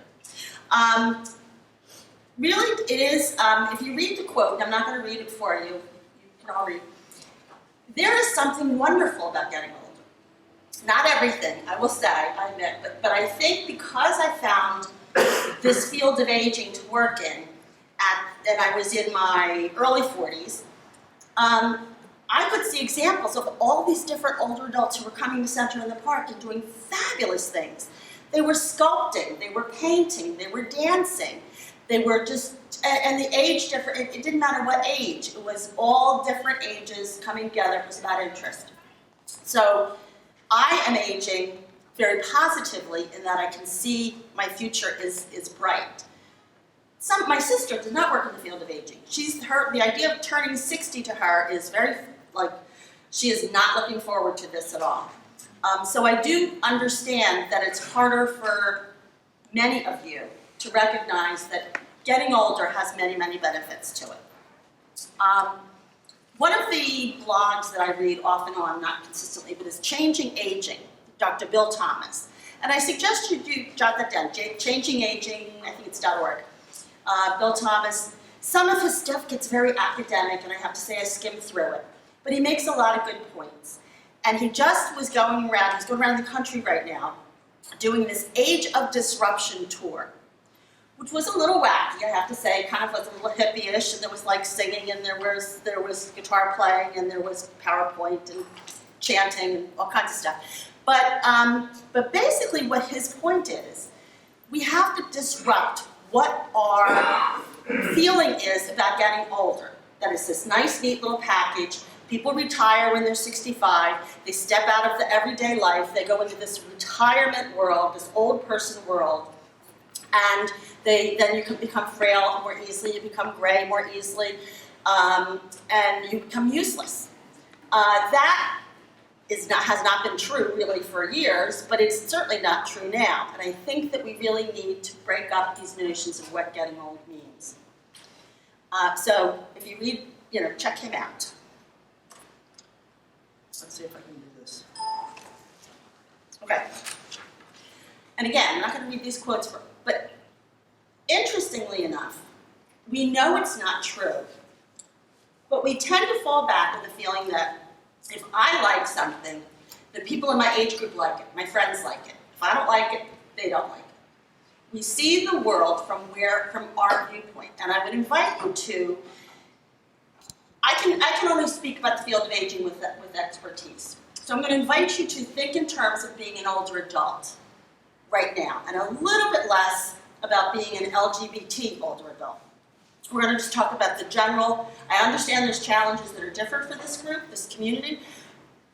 Really, it is, if you read the quote, and I'm not going to read it for you, you can all read. There is something wonderful about getting older. Not everything, I will say, I admit, but I think because I found this field of aging to work in, and I was in my early 40s, I could see examples of all these different older adults who were coming to Center in the Park and doing fabulous things. They were sculpting, they were painting, they were dancing, they were just, and the age different, it didn't matter what age, it was all different ages coming together, it was about interest. So I am aging very positively in that I can see my future is bright. My sister does not work in the field of aging. The idea of turning 60 to her is very She is not looking forward to this at all. So I do understand that it's harder for many of you to recognize that getting older has many, many benefits to it. One of the blogs that I read off and on, not consistently, but is Changing Aging, Dr. Bill Thomas. And I suggest you do jot that down, Changing Aging, I think it's .org. Bill Thomas, some of his stuff gets very academic, and I have to say I skimmed through it. But he makes a lot of good points. And he just was going around, he's going around the country right now, doing this Age of Disruption tour, which was a little wacky, I have to say, kind of was a little hippie-ish, and there was like singing, and there was guitar playing, and there was PowerPoint and chanting, and all kinds of stuff. But basically what his point is, we have to disrupt what our feeling is about getting older. That is this nice, neat little package. People retire when they're 65, they step out of the everyday life, they go into this retirement world, this old person world, and then you can become frail more easily, you become gray more easily, and you become useless. That has not been true really for years, but it's certainly not true now. And I think that we really need to break up these notions of what getting old means. So if you read, check him out. Let's see if I can do this. Okay. And again, I'm not going to read these quotes, but interestingly enough, we know it's not true, but we tend to fall back with the feeling that if I like something, then people in my age group like it, my friends like it. If I don't like it, they don't like it. We see the world from our viewpoint, and I would invite you to, I can only speak about the field of aging with expertise. So I'm going to invite you to think in terms of being an older adult right now, and a little bit less about being an LGBT older adult. We're going to just talk about the general. I understand there's challenges that are different for this group, this community,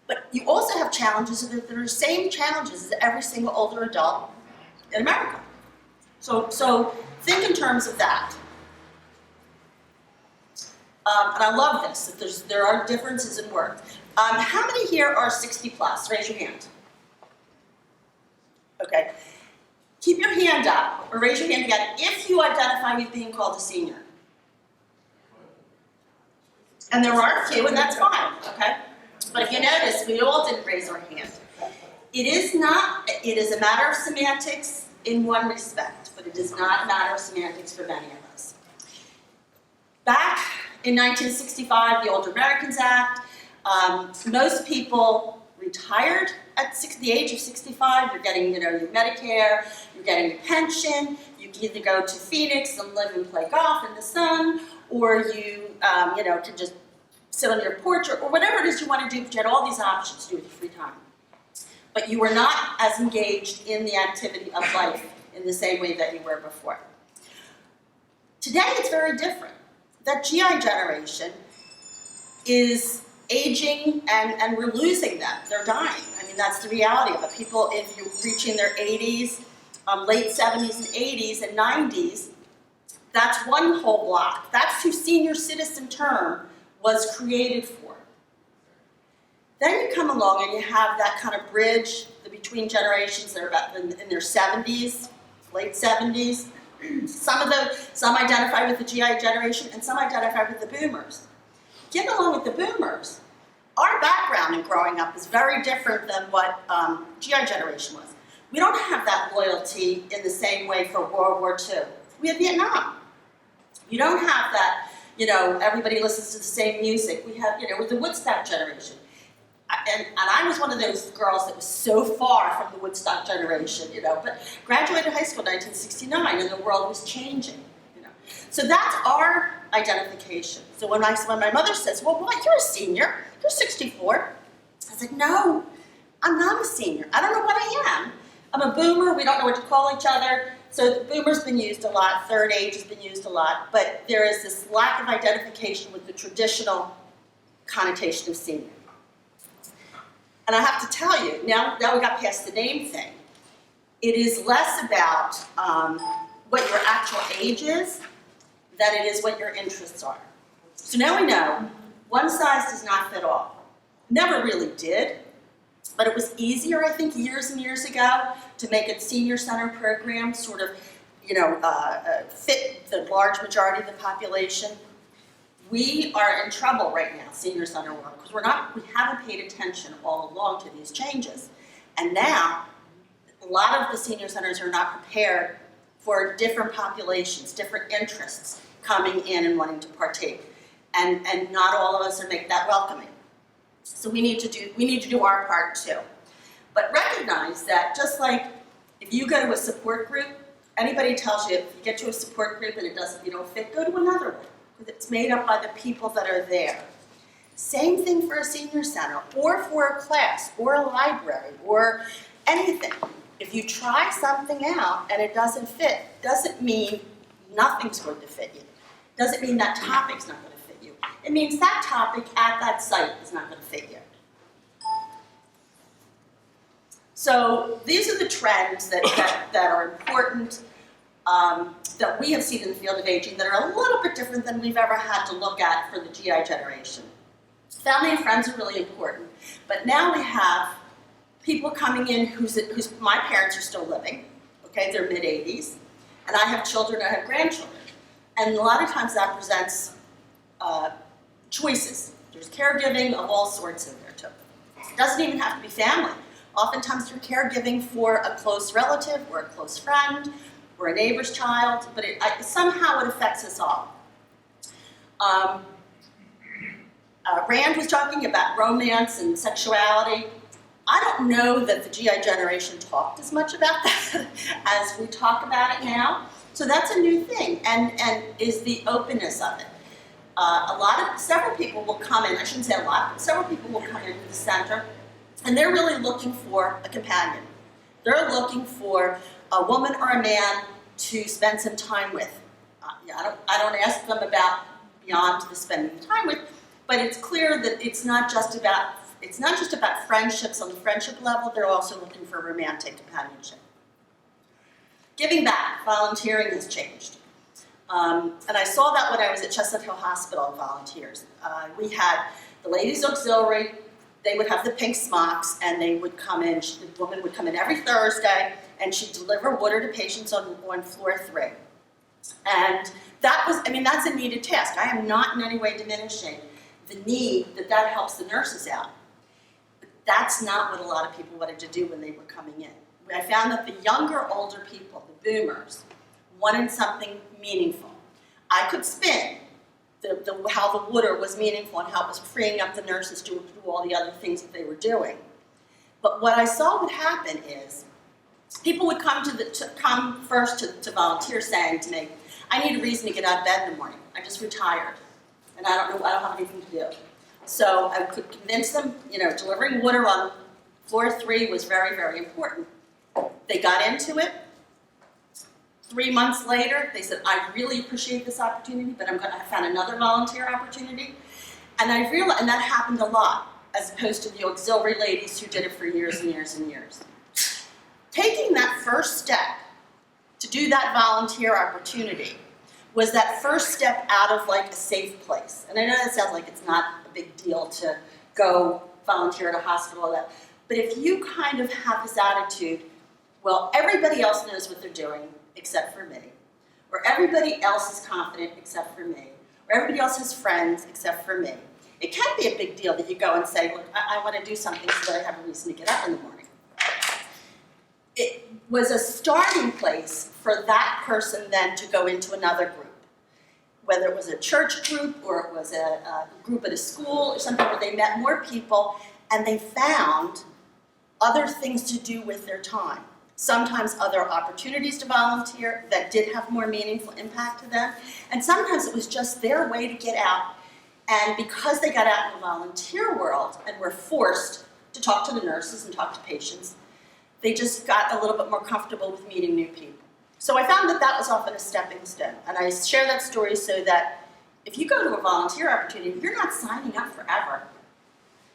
but you also have challenges that are the same challenges as every single older adult in America. So think in terms of that. And I love this, that there are differences in work. How many here are 60 plus? Raise your hand. Okay. Keep your hand up, or raise your hand again, if you identify with being called a senior. And there are a few, and that's fine, okay? But if you notice, we all didn't raise our hand. It is a matter of semantics in one respect, but it is not a matter of semantics for many of us. Back in 1965, the Older Americans Act, most people retired at the age of 65. You're getting, your Medicare, you're getting your pension. You can either go to Phoenix and live and play golf in the sun, or you, can just sit on your porch, or whatever it is you want to do. But you had all these options to do with your free time. But you were not as engaged in the activity of life in the same way that you were before. Today, it's very different. That GI generation is aging, and we're losing them. They're dying. I mean, that's the reality of it. People, if you're reaching their 80s, late 70s and 80s and 90s, that's one whole block. That's who senior citizen term was created for. Then you come along and you have that kind of bridge between generations that are about in their 70s, late 70s. Some identify with the GI generation, and some identify with the boomers. Getting along with the boomers, our background in growing up is very different than what GI generation was. We don't have that loyalty in the same way for World War II. We have Vietnam. You don't have that, everybody listens to the same music. We have, with the Woodstock generation. And I was one of those girls that was so far from the Woodstock generation, but graduated high school in 1969 and the world was changing, So that's our identification. So when my mother says, well, what, you're a senior, you're 64. I said, no, I'm not a senior. I don't know what I am. I'm a boomer, we don't know what to call each other. So the boomer's been used a lot, third age has been used a lot, but there is this lack of identification with the traditional connotation of senior. And I have to tell you, now we got past the name thing, it is less about what your actual age is than it is what your interests are. So now we know one size does not fit all. Never really did, but it was easier, I think, years and years ago to make a senior center program sort of, fit the large majority of the population. We are in trouble right now, senior center world, because we haven't paid attention all along to these changes. And now, a lot of the senior centers are not prepared for different populations, different interests coming in and wanting to partake. And not all of us are making that welcoming. So we need to do our part too. But recognize that just like if you go to a support group, anybody tells you if you get to a support group and you don't fit, go to another one. Because it's made up by the people that are there. Same thing for a senior center, or for a class, or a library, or anything. If you try something out and it doesn't fit, doesn't mean nothing's going to fit you. Doesn't mean that topic's not going to fit you. It means that topic at that site is not going to fit you. So these are the trends that are important, that we have seen in the field of aging that are a little bit different than we've ever had to look at for the GI generation. Family and friends are really important, but now we have people coming in whose my parents are still living, okay, they're mid-80s, and I have children, I have grandchildren. And a lot of times that presents choices. There's caregiving of all sorts in there too. It doesn't even have to be family. Oftentimes you're caregiving for a close relative or a close friend or a neighbor's child, but somehow it affects us all. Rand was talking about romance and sexuality. I don't know that the GI generation talked as much about that as we talk about it now. So that's a new thing, and is the openness of it. Several people will come in, I shouldn't say a lot, but several people will come into the center, and they're really looking for a companion. They're looking for a woman or a man to spend some time with. I don't ask them about beyond the spending time with, but it's clear that it's not just about friendships on the friendship level, they're also looking for romantic companionship. Giving back, volunteering has changed. And I saw that when I was at Chestnut Hill Hospital and volunteers. We had the ladies auxiliary, they would have the pink smocks and they would come in, the woman would come in every Thursday and she'd deliver water to patients on floor 3. And that's a needed task. I am not in any way diminishing the need that helps the nurses out. But that's not what a lot of people wanted to do when they were coming in. I found that the younger, older people, the boomers, wanted something meaningful. I could spin how the water was meaningful and how it was freeing up the nurses to do all the other things that they were doing. But what I saw would happen is people would come first to volunteer saying to me, I need a reason to get out of bed in the morning. I just retired and I don't have anything to do. So I could convince them, delivering water on floor 3 was very, very important. They got into it. 3 months later, they said, I really appreciate this opportunity, but I found another volunteer opportunity. And I realized, and that happened a lot, as opposed to the auxiliary ladies who did it for years and years and years. Taking that first step to do that volunteer opportunity was that first step out of like a safe place. And I know that sounds like it's not a big deal to go volunteer at a hospital, but if you kind of have this attitude, well, everybody else knows what they're doing except for me, or everybody else is confident except for me, or everybody else has friends except for me. It can be a big deal that you go and say, look, I want to do something so that I have a reason to get up in the morning. It was a starting place for that person then to go into another group, whether it was a church group or it was a group at a school or something where they met more people and they found other things to do with their time. Sometimes other opportunities to volunteer that did have more meaningful impact to them. And sometimes it was just their way to get out. And because they got out in the volunteer world and were forced to talk to the nurses and talk to patients, they just got a little bit more comfortable with meeting new people. So I found that was often a stepping stone. And I share that story so that if you go to a volunteer opportunity, you're not signing up forever.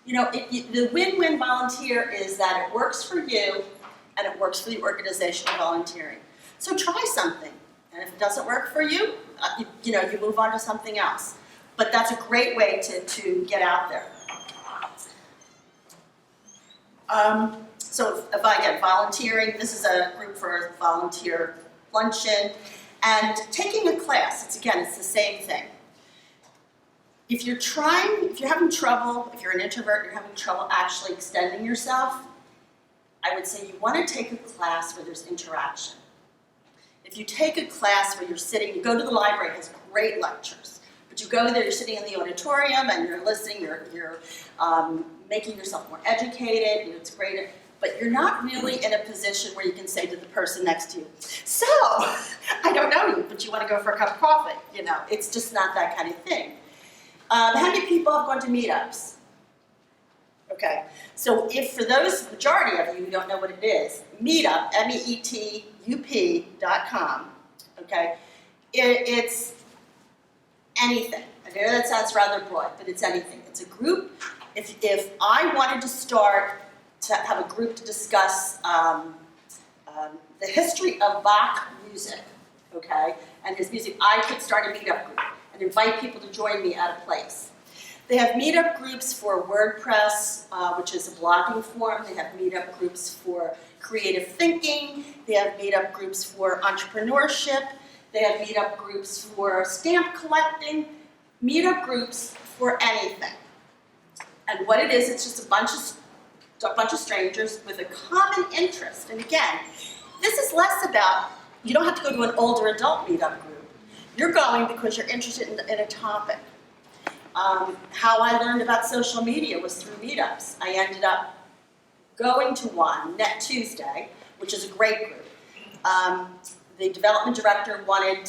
The win-win volunteer is that it works for you and it works for the organization of volunteering. So try something, and if it doesn't work for you, you move on to something else. But that's a great way to get out there. So if I get volunteering, this is a group for a volunteer luncheon, and taking a class, it's the same thing. If you're having trouble, if you're an introvert, you're having trouble actually extending yourself, I would say you want to take a class where there's interaction. If you take a class where you're sitting, you go to the library, it has great lectures, but you go there, you're sitting in the auditorium and you're listening, you're making yourself more educated, it's great, but you're not really in a position where you can say to the person next to you, so, I don't know you, but you want to go for a cup of coffee, it's just not that kind of thing. How many people have gone to meetups? Okay, so if for those majority of you who don't know what it is, Meetup, MEETUP.com, okay, it's anything. I know that sounds rather broad, but it's anything. It's a group. If I wanted to start to have a group to discuss the history of Bach music, okay, and his music, I could start a meetup group and invite people to join me at a place. They have meetup groups for WordPress, which is a blogging forum. They have meetup groups for creative thinking. They have meetup groups for entrepreneurship. They have meetup groups for stamp collecting. Meetup groups for anything. And what it is, it's just a bunch of strangers with a common interest. And again, this is less about, you don't have to go to an older adult meetup group. You're going because you're interested in a topic. How I learned about social media was through meetups. I ended up going to one, Net Tuesday, which is a great group. The development director wanted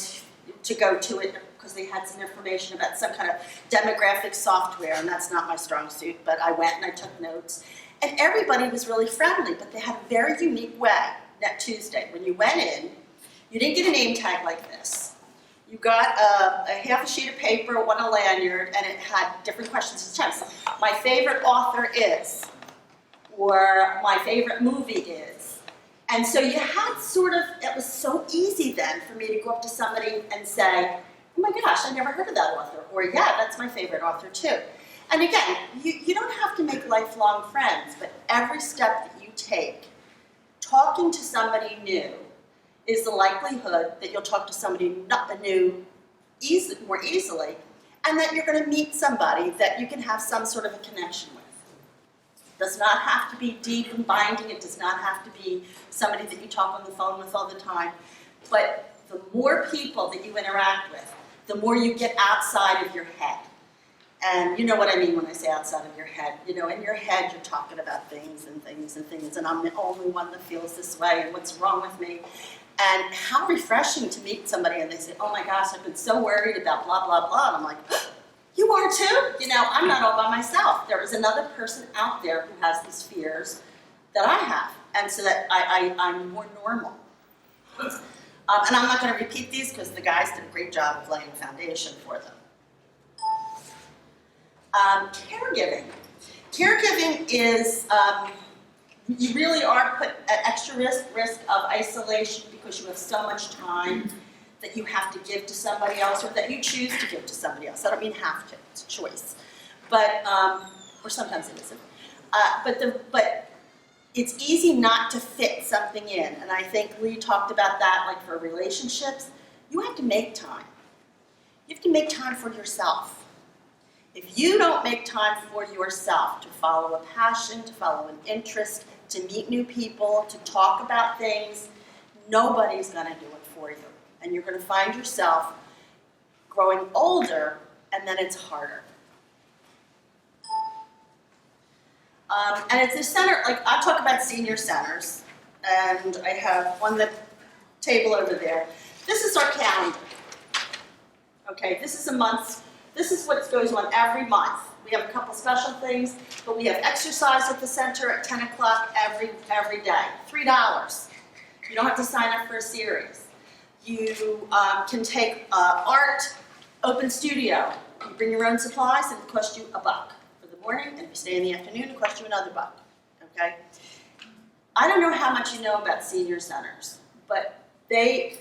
to go to it because they had some information about some kind of demographic software, and that's not my strong suit, but I went and I took notes. And everybody was really friendly, but they had a very unique way, Net Tuesday. When you went in, you didn't get a name tag like this. You got a half a sheet of paper, one a lanyard, and it had different questions and checks. My favorite author is, or my favorite movie is. And so you had it was so easy then for me to go up to somebody and say, oh my gosh, I never heard of that author. Or yeah, that's my favorite author too. And again, you don't have to make lifelong friends, but every step that you take, talking to somebody new, is the likelihood that you'll talk to somebody new more easily, and that you're going to meet somebody that you can have some sort of a connection with. It does not have to be deep and binding. It does not have to be somebody that you talk on the phone with all the time. But the more people that you interact with, the more you get outside of your head. And you know what I mean when I say outside of your head. In your head you're talking about things, and I'm the only one that feels this way, and what's wrong with me. And how refreshing to meet somebody and they say, oh my gosh, I've been so worried about blah, blah, blah. And I'm like, you are too? I'm not all by myself. There is another person out there who has these fears that I have. And so that I'm more normal. And I'm not going to repeat these because the guys did a great job of laying a foundation for them. Caregiving. Caregiving is, you really are put at extra risk of isolation because you have so much time that you have to give to somebody else, or that you choose to give to somebody else. I don't mean have to, it's a choice. But, or sometimes it isn't. But it's easy not to fit something in, and I think Lee talked about that, like for relationships. You have to make time. You have to make time for yourself. If you don't make time for yourself to follow a passion, to follow an interest, to meet new people, to talk about things, nobody's going to do it for you. And you're going to find yourself growing older, and then it's harder. And it's a center, like I talk about senior centers, and I have on the table over there. This is our calendar. Okay, this is a month's. This is what goes on every month. We have a couple special things, but we have exercise at the center at 10 o'clock every day. $3. You don't have to sign up for a series. You can take art, open studio. You bring your own supplies, and it costs you $1 for the morning, and if you stay in the afternoon, it costs you another $1. Okay? I don't know how much you know about senior centers, but they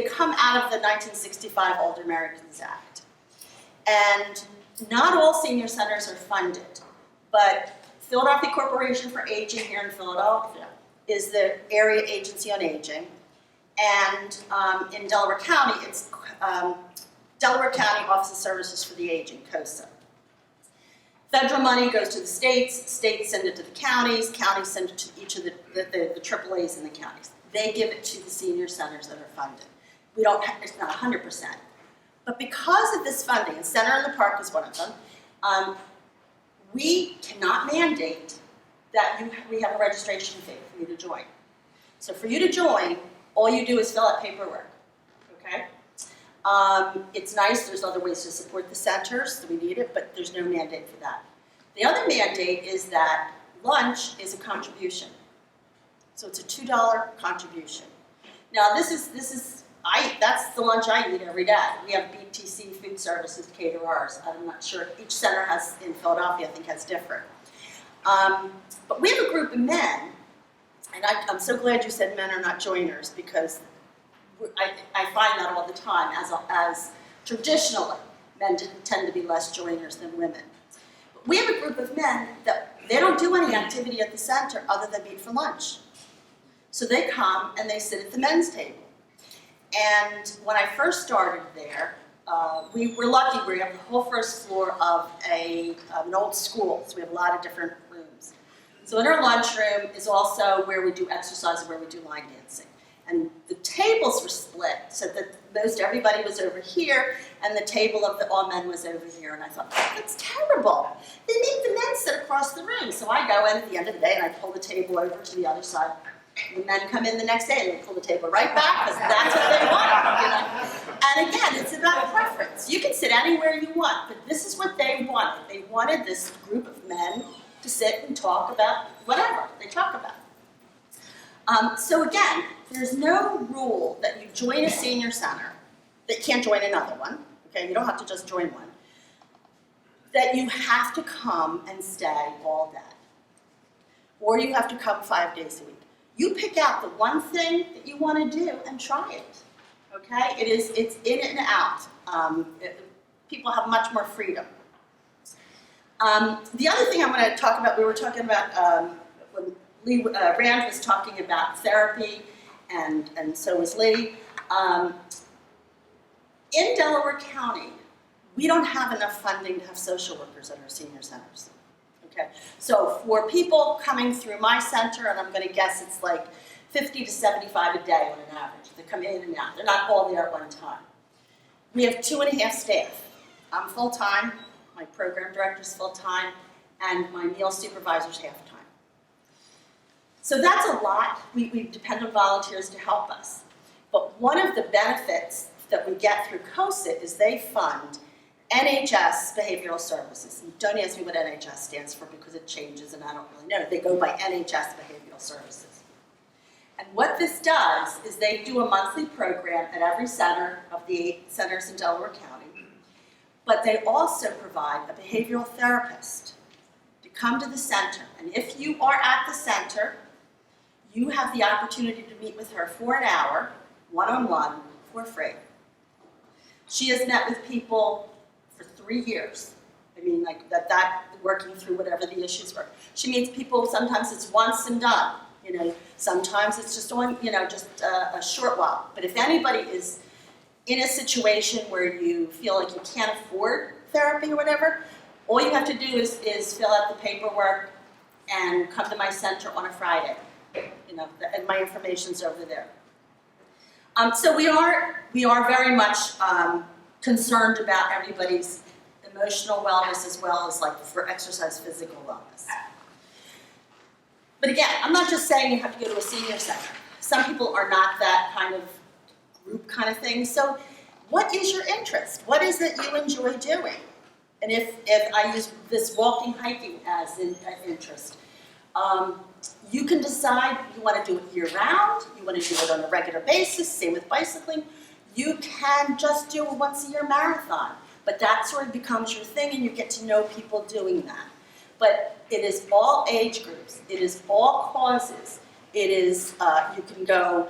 come out of the 1965 Older Americans Act. And not all senior centers are funded, but Philadelphia Corporation for Aging here in Philadelphia is the area agency on aging. And in Delaware County, it's Delaware County Office of Services for the Aging, COSA. Federal money goes to the states send it to the counties send it to each of the AAAs in the counties. They give it to the senior centers that are funded. We don't have, it's not 100%. But because of this funding, and Center in the Park is one of them, we cannot mandate that we have a registration fee for you to join. So for you to join, all you do is fill out paperwork, okay? It's nice, there's other ways to support the centers, so we need it, but there's no mandate for that. The other mandate is that lunch is a contribution. So it's a $2 contribution. Now that's the lunch I eat every day. We have BTC Food Services caterers. I'm not sure, each center has, in Philadelphia, I think has different. But we have a group of men, and I'm so glad you said men are not joiners, because I find that all the time, as traditionally, men tend to be less joiners than women. But we have a group of men that they don't do any activity at the center other than meet for lunch. So they come and they sit at the men's table. And when I first started there, we were lucky. We have the whole first floor of an old school, so we have a lot of different rooms. So in our lunchroom is also where we do exercise and where we do line dancing. And the tables were split so that most everybody was over here and the table of the all men was over here. And I thought, that's terrible. They make the men sit across the room. So I go in at the end of the day and I pull the table over to the other side. The men come in the next day and they pull the table right back because that's what they want, you know? And again, it's about preference. You can sit anywhere you want, but this is what they wanted. They wanted this group of men to sit and talk about whatever they talk about. So again, there's no rule that you join a senior center, that you can't join another one, okay? You don't have to just join one. That you have to come and stay all day. Or you have to come 5 days a week. You pick out the one thing that you want to do and try it, okay? It's in and out. People have much more freedom. The other thing I want to talk about, we were talking about when Rand was talking about therapy, and so was Lee. In Delaware County, we don't have enough funding to have social workers at our senior centers. Okay, so for people coming through my center, and I'm going to guess it's like 50 to 75 a day on an average. They come in and out. They're not all there at one time. We have 2.5 staff. I'm full-time, my program director's full-time, and my meal supervisor's half-time. So that's a lot. We depend on volunteers to help us. But one of the benefits that we get through COSA is they fund NHS Behavioral Services. And don't ask me what NHS stands for because it changes and I don't really know. They go by NHS Behavioral Services. And what this does is they do a monthly program at every center of the 8 centers in Delaware County, but they also provide a behavioral therapist to come to the center. And if you are at the center, you have the opportunity to meet with her for an hour, one-on-one, for free. She has met with people for 3 years. I mean, like that working through whatever the issues were. She meets people, sometimes it's once and done. You know, sometimes it's just on, you know, just a short while. But if anybody is in a situation where you feel like you can't afford therapy or whatever, all you have to do is fill out the paperwork and come to my center on a Friday. You know, and my information's over there. So we are very much concerned about everybody's emotional wellness as well as like for exercise physical wellness. But again, I'm not just saying you have to go to a senior center. Some people are not that kind of group kind of thing. So what is your interest? What is it you enjoy doing? And if I use this walking, hiking as an interest, you can decide you want to do it year-round, you want to do it on a regular basis, same with bicycling. You can just do a once-a-year marathon, but that sort of becomes your thing and you get to know people doing that. But it is all age groups, it is all causes, it is, you can go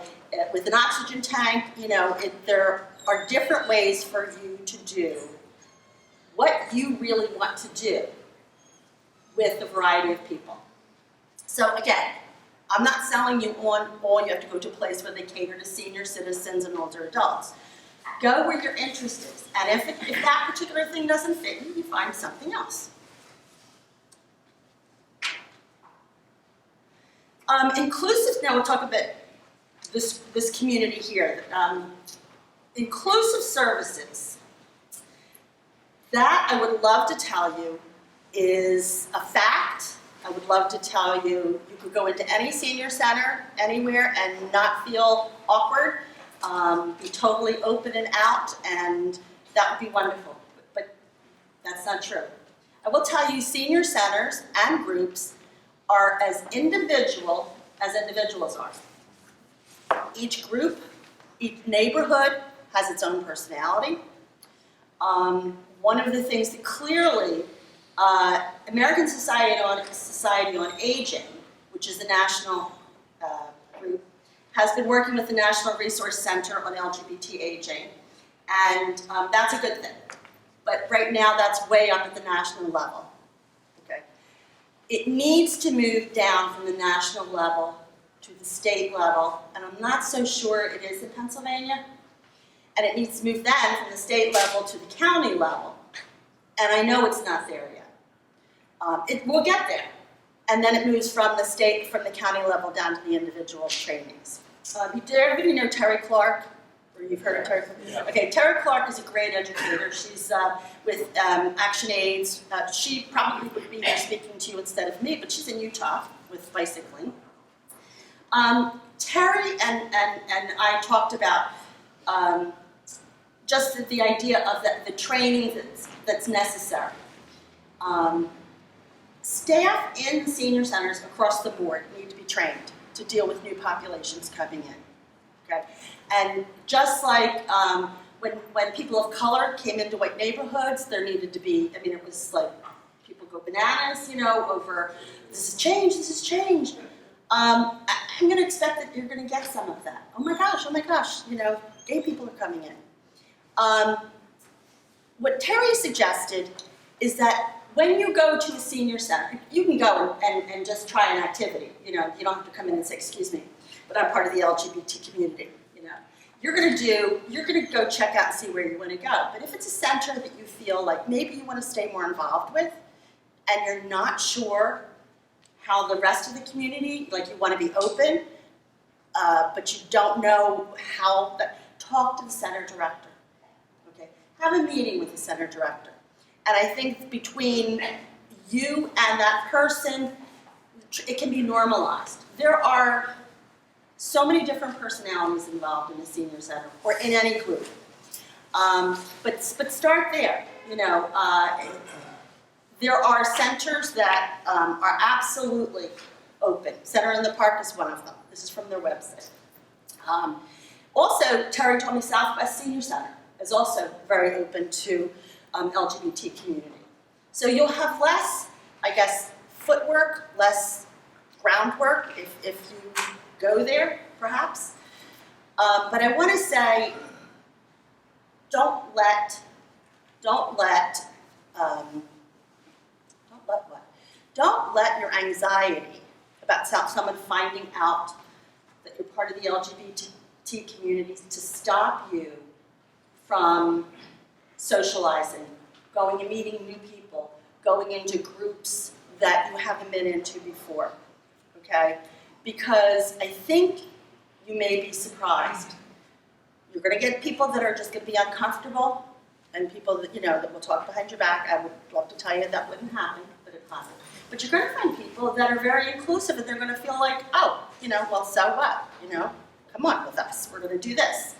with an oxygen tank, you know, there are different ways for you to do what you really want to do. with a variety of people. So again, I'm not selling you on all you have to go to a place where they cater to senior citizens and older adults. Go where your interest is, and if that particular thing doesn't fit you, you find something else. Inclusive, now we'll talk about this community here. Inclusive services. That I would love to tell you is a fact. I would love to tell you, you could go into any senior center, anywhere, and not feel awkward, be totally open and out, and that would be wonderful. But that's not true. I will tell you, senior centers and groups are as individual as individuals are. Each group, each neighborhood has its own personality. One of the things that clearly American Society on Aging, which is the national group, has been working with the National Resource Center on LGBT aging, and that's a good thing. But right now, that's way up at the national level. Okay, it needs to move down from the national level to the state level, and I'm not so sure it is in Pennsylvania. And it needs to move then from the state level to the county level, and I know it's not there yet. It will get there, and then it moves from the county level down to the individual trainings. Did everybody know Terry Clark? Or you've heard of Terry Clark? Yeah. Okay, Terry Clark is a great educator. She's with ActionAid. She probably would be here speaking to you instead of me, but she's in Utah with bicycling. Terry and I talked about just the idea of the training that's necessary. Staff in senior centers across the board need to be trained to deal with new populations coming in. Okay, and just like when people of color came into white neighborhoods, there needed to be. I mean, it was like people go bananas, over this has changed. This has changed. I'm going to expect that you're going to get some of that. Oh my gosh, gay people are coming in. What Terry suggested is that when you go to a senior center, you can go and just try an activity. You don't have to come in and say, excuse me, but I'm part of the LGBT community. You're going to go check out and see where you want to go. But if it's a center that you feel like maybe you want to stay more involved with, and you're not sure how the rest of the community, like you want to be open, but you don't know how, talk to the center director, okay? Have a meeting with the center director. And I think between you and that person, it can be normalized. There are so many different personalities involved in a senior center, or in any group. But start there, There are centers that are absolutely open. Center in the Park is one of them. This is from their website. Also, Terry told me Southwest Senior Center is also very open to LGBT community. So you'll have less, I guess, footwork, less groundwork if you go there, perhaps. But I want to say, don't let your anxiety about someone finding out that you're part of the LGBT community to stop you from socializing, going and meeting new people, going into groups that you haven't been into before, okay? Because I think you may be surprised. You're going to get people that are just going to be uncomfortable, and people that, that will talk behind your back. I would love to tell you that wouldn't happen, but it happened. But you're going to find people that are very inclusive, and they're going to feel like, oh, well, so what? Come on with us. We're going to do this.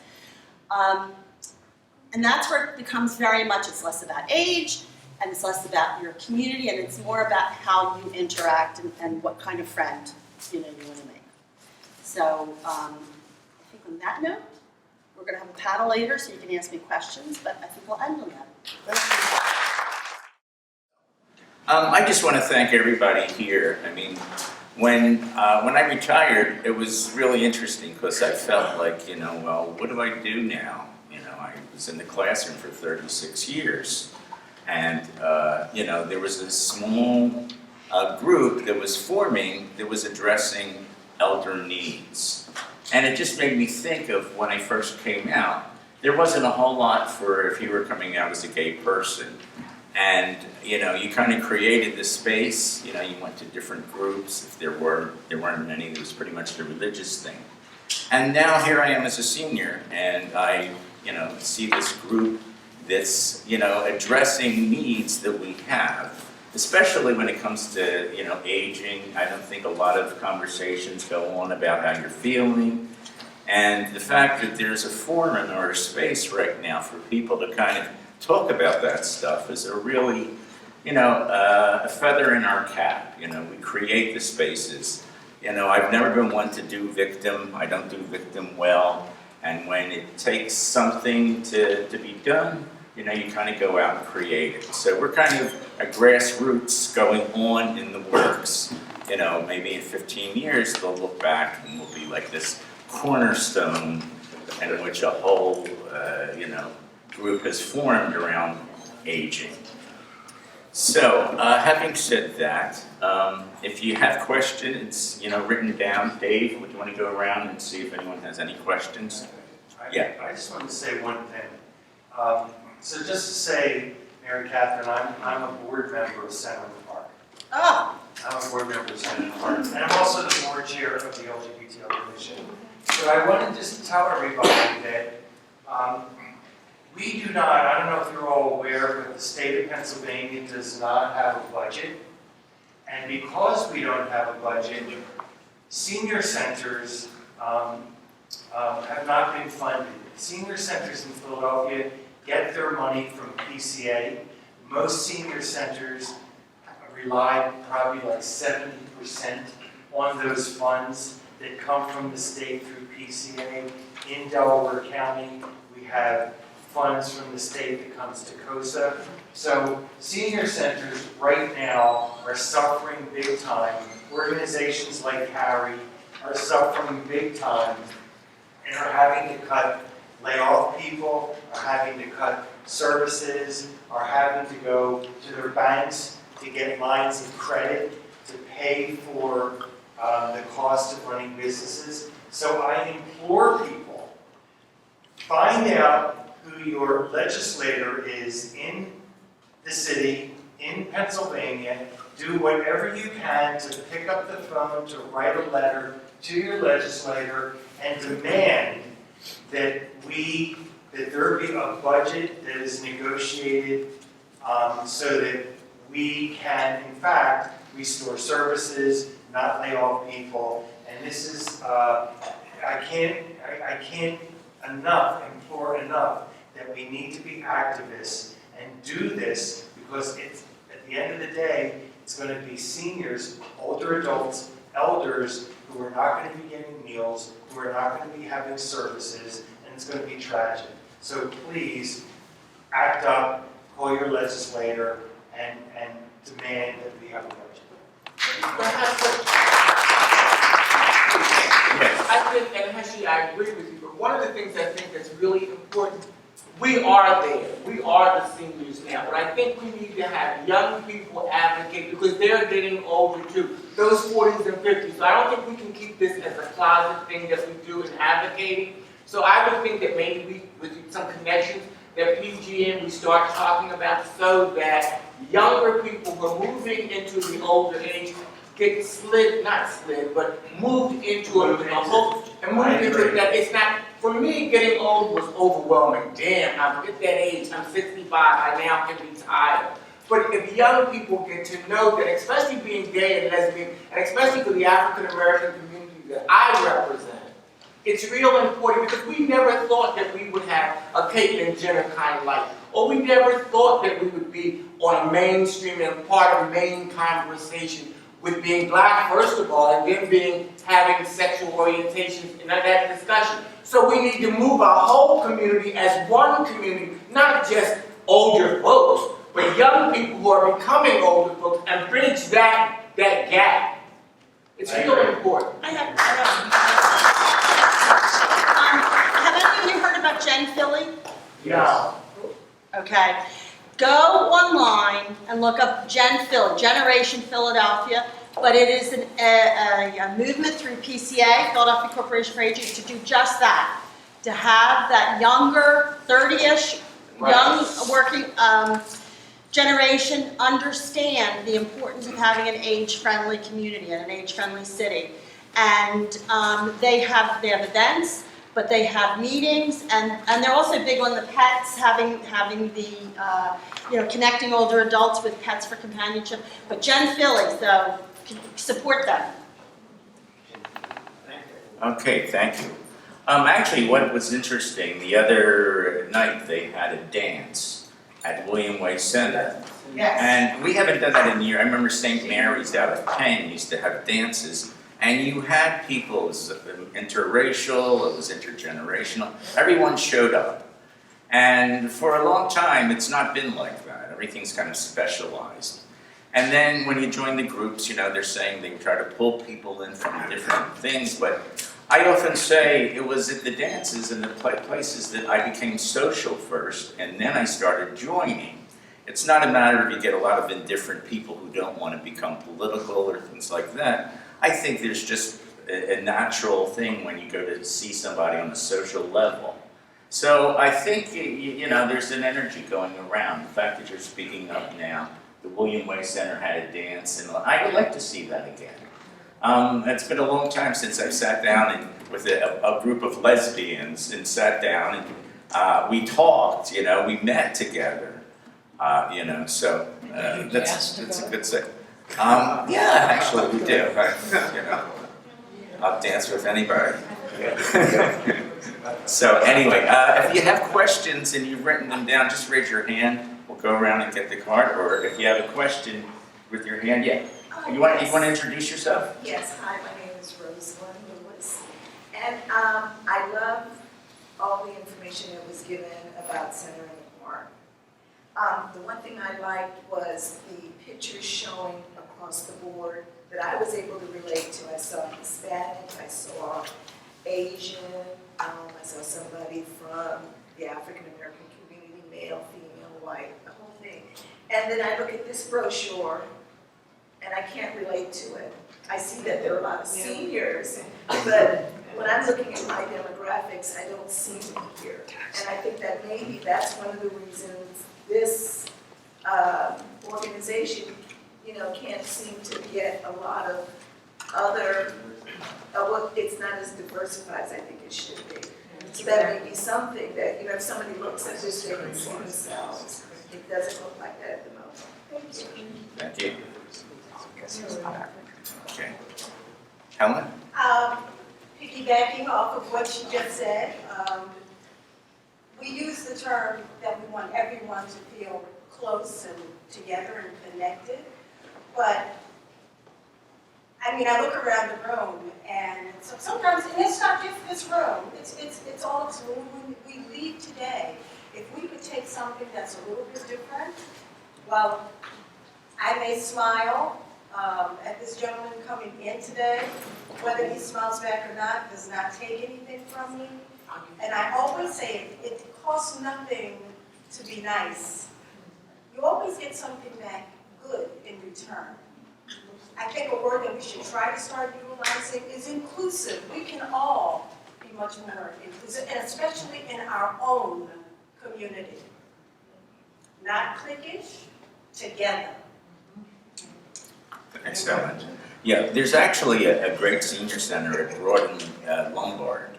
And that's where it becomes very much, it's less about age, and it's less about your community, and it's more about how you interact and what kind of friend, you want to make. So I think on that note, we're going to have a panel later, so you can ask me questions, but I think I'll end on that. I just want to thank everybody here. I mean, when I retired, it was really interesting because I felt like, well, what do I do now? I was in the classroom for 36 years, and there was a small group that was forming that was addressing elder needs. And it just made me think of when I first came out, there wasn't a whole lot for if you were coming out as a gay person. And, you know, you kind of created the space, you know, you went to different groups. If there weren't many, it was pretty much the religious thing. And now here I am as a senior, and I, you know, see this group that's, you know, addressing needs that we have, especially when it comes to, you know, aging. I don't think a lot of conversations go on about how you're feeling. And the fact that there's a forum or a space right now for people to kind of talk about that stuff is a really, you know, a feather in our cap. You know, we create the spaces. You know, I've never been one to do victim. I don't do victim well. And when it takes something to be done, you know, you kind of go out and create it. So we're kind of a grassroots going on in the works. You know, maybe in 15 years, they'll look back and we'll be like this cornerstone in which a whole, you know, group has formed around aging. So, having said that, if you have questions, you know, written down, Dave, would you want to go around and see if anyone has any questions? Yeah. I just wanted to say one thing. So just to say, Mary Catherine, I'm a board member of Center in the Park. Oh, I'm a board member of Center in the Park. And I'm also the board chair of the LGBTL Commission. So I want to just tell everybody that we do not, I don't know if you're all aware, but the state of Pennsylvania does not have a budget. And because we don't have a budget, senior centers have not been funded. Senior centers in Philadelphia get their money from PCA. Most senior centers rely probably like 70% on those funds that come from the state through PCA. In Delaware County, we have funds from the state that comes to COSA. So senior centers right now are suffering big time. Organizations like Harry are suffering big time and are having to lay off people, are having to cut services, are having to go to their banks to get lines of credit to pay for the cost of running businesses. So I implore people, find out who your legislator is in the city, in Pennsylvania, do whatever you can to pick up the phone, to write a letter to your legislator and demand that there be a budget that is negotiated so that we can, in fact, restore services, not lay off people. And this is, I can't implore enough that we need to be activists and do this because it's, at the end of the day, it's going to be seniors, older adults, elders who are not going to be getting meals, who are not going to be having services, and it's going to be tragic. So please, act up, call your legislator, and demand that we have a budget. I think, and actually I agree with you, but one of the things I think that's really important, we are there. We are the seniors now, but I think we need to have young people advocate because they're getting older too. Those 40s and 50s. So I don't think we can keep this as a closet thing that we do in advocating. So I would think that maybe we, with some connections, that PGN we start talking about so that younger people who are moving into the older age get but moved into and moved into that. It's not, for me, getting old was overwhelming. Damn, I'm at that age, I'm 65, I now can retire. But if young people get to know that, especially being gay and lesbian, and especially for the African American community that I represent, it's real important because we never thought that we would have a Caitlyn Jenner kind of life. Or we never thought that we would be on a mainstream and part of main conversation with being black, first of all, and then having sexual orientations in that discussion. So we need to move our whole community as one community, not just older folks, but young people who are becoming older folks, and bridge that gap. It's really important. Have any of you heard about Gen Philly? Yeah. Okay. Go online, and look up Gen Phil, Generation Philadelphia. But it is a movement through PCA, Philadelphia Corporation for Aging, to do just that. To have that younger, 30-ish, young working generation understand the importance of having an age-friendly community and an age-friendly city. And they have events, but they have meetings, and they're also big on the pets, having the, connecting older adults with pets for companionship. But Gen Phillies, though, support them. Okay, thank you. Actually, what was interesting, the other night they had a dance at William Way Center. Yes. And we haven't done that in a year. I remember St. Mary's out of Penn used to have dances, and you had people, it was interracial, it was intergenerational, everyone showed up. And for a long time, it's not been like that. Everything's kind of specialized. And then when you join the groups, they're saying they try to pull people in from different things, but I often say it was at the dances and the places that I became social first, and then I started joining. It's not a matter of you get a lot of indifferent people who don't want to become political or things like that. I think there's just a natural thing when you go to see somebody on a social level. So I think, there's an energy going around. The fact that you're speaking up now, the William Way Center had a dance, and I would like to see that again. It's been a long time since I've sat down with a group of lesbians and sat down and we talked, we met together, so that's a good thing. Yeah, actually we do. I'll dance with anybody. So anyway, if you have questions and you've written them down, just raise your hand. We'll go around and get the card, or if you have a question with your hand, yeah. You want to introduce yourself? Yes, hi, my name is Rosalind Lewis, and I love all the information that was given about Center in the Park. The one thing I liked was the pictures showing across the board that I was able to relate to. I saw Hispanic, I saw Asian, I saw somebody from the African American community, male, female, white, the whole thing. And then I look at this brochure, and I can't relate to it. I see that there are a lot of seniors, but when I'm looking at my demographics, I don't see them here. And I think that maybe that's one of the reasons this organization, can't seem to get a lot of other, it's not as diversified as I think it should be. So that may be something that, if somebody looks at this, they can see themselves. It doesn't look like that at the moment. Thank you. Thank you. Okay. Helen? Piggybacking off of what she just said, we use the term that we want everyone to feel close and together and connected, but I look around the room, and so sometimes, and it's not just this room, it's all of us. When we leave today, if we could take something that's a little bit different, well, I may smile at this gentleman coming in today. Whether he smiles back or not does not take anything from me. And I always say it costs nothing to be nice. You always get something back good in return. I think a word that we should try to start utilizing is inclusive. We can all be much more inclusive, and especially in our own community. Not cliquish, together. Excellent. Yeah, there's actually a great senior center at Broad and Lombard.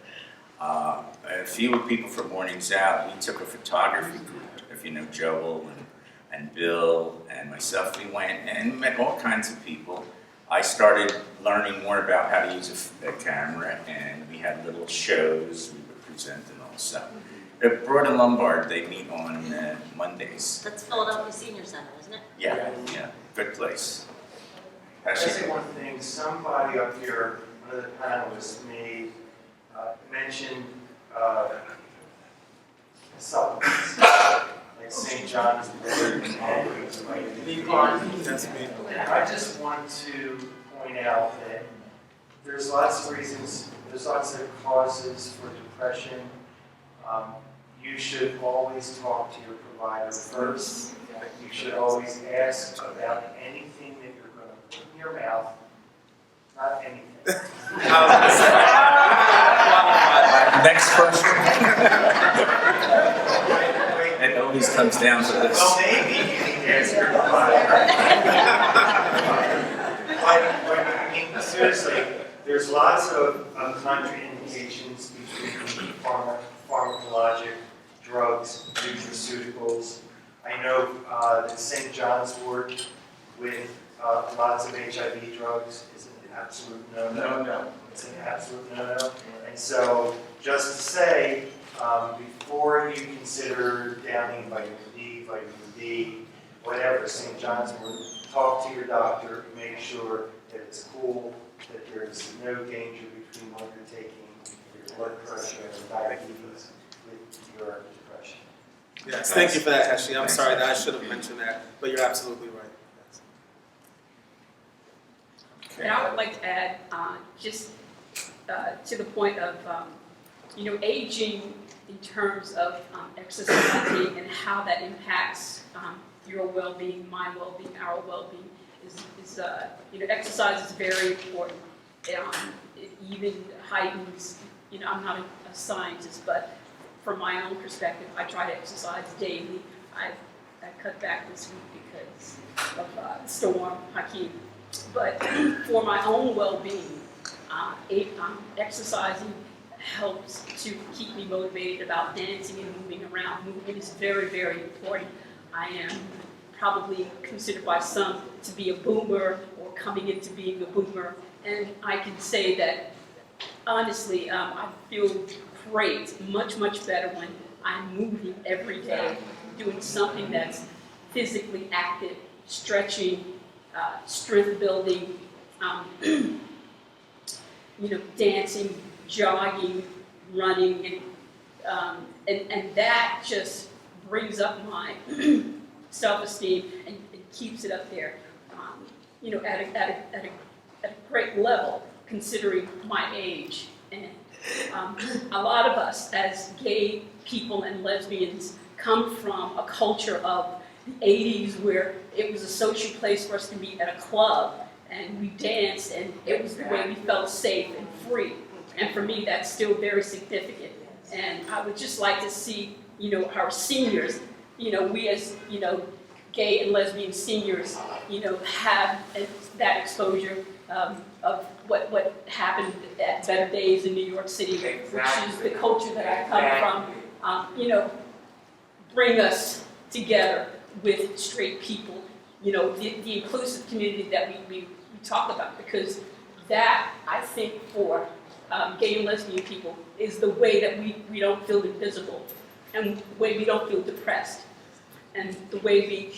A few people from Mornings Out, we took a photography group, if you know Joel and Bill and myself, we went and met all kinds of people. I started learning more about how to use a camera, and we had little shows we would present and all. So at Broad and Lombard, they meet on Mondays. That's Philadelphia Senior Center, isn't it? Yeah, good place. I'll say one thing, somebody up here, one of the panelists mentioned supplements, like St. John's Wort and That's me. I just want to point out that there's lots of reasons, there's lots of causes for depression. You should always talk to your provider first. You should always always ask about anything that you're going to put in your mouth, not anything. Next question. It always comes down to this. Well, maybe you can answer but I mean, seriously, there's lots of contraindications between pharmacologic drugs, nutraceuticals. I know that St. John's wort with lots of HIV drugs is an absolute no-no. It's an absolute no-no. And so, just to say, before you consider downing vitamin D, whatever, St. John's wort, talk to your doctor, make sure that it's cool, that there's no danger between what you're taking, your blood pressure and diabetes with your depression. Yes, thank you for that, Ashley. I'm sorry that I should have mentioned that, but you're absolutely right. And I would like to add, just to the point of, aging in terms of exercising and how that impacts your well-being, my well-being, our well-being, is exercise is very important. It even heightens, I'm not a scientist, but from my own perspective, I try to exercise daily. I cut back this week because of the storm, Hakeem. But for my own well-being, exercising helps to keep me motivated about dancing and moving around. Movement is very, very important. I am probably considered by some to be a boomer or coming into being a boomer. And I can say that, honestly, I feel great, much, much better when I'm moving every day, doing something that's physically active, stretching, strength building, dancing, jogging, running, and that just brings up my self-esteem and keeps it up there, at a great level, considering my age. And a lot of us, as gay people and lesbians, come from a culture of the 80s where it was a social place for us to meet at a club, and we danced, and it was the way we felt safe and free. And for me, that's still very significant. And I would just like to see, our seniors, we as, gay and lesbian seniors, have that exposure of what happened at Better Days in New York City, which is the culture that I come from, bring us together with straight people, the inclusive community that we talk about, because that, I think, for gay and lesbian people is the way that we don't feel invisible, and the way we don't feel depressed, and the way we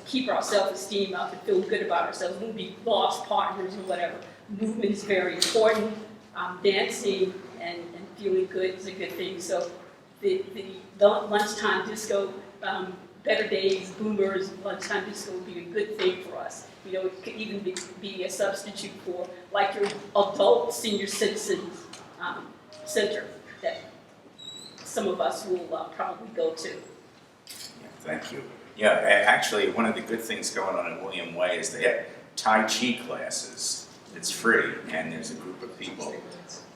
keep our self-esteem up and feel good about ourselves when we lost partners or whatever. Movement is very important. Dancing and feeling good is a good thing. So the lunchtime disco, Better Days, boomers, lunchtime disco would be a good thing for us. It could even be a substitute for, like, your adult senior citizens center that some of us will probably go to. Yeah, thank you. Yeah, actually, one of the good things going on in William Way is they have Tai Chi classes. It's free, and there's a group of people.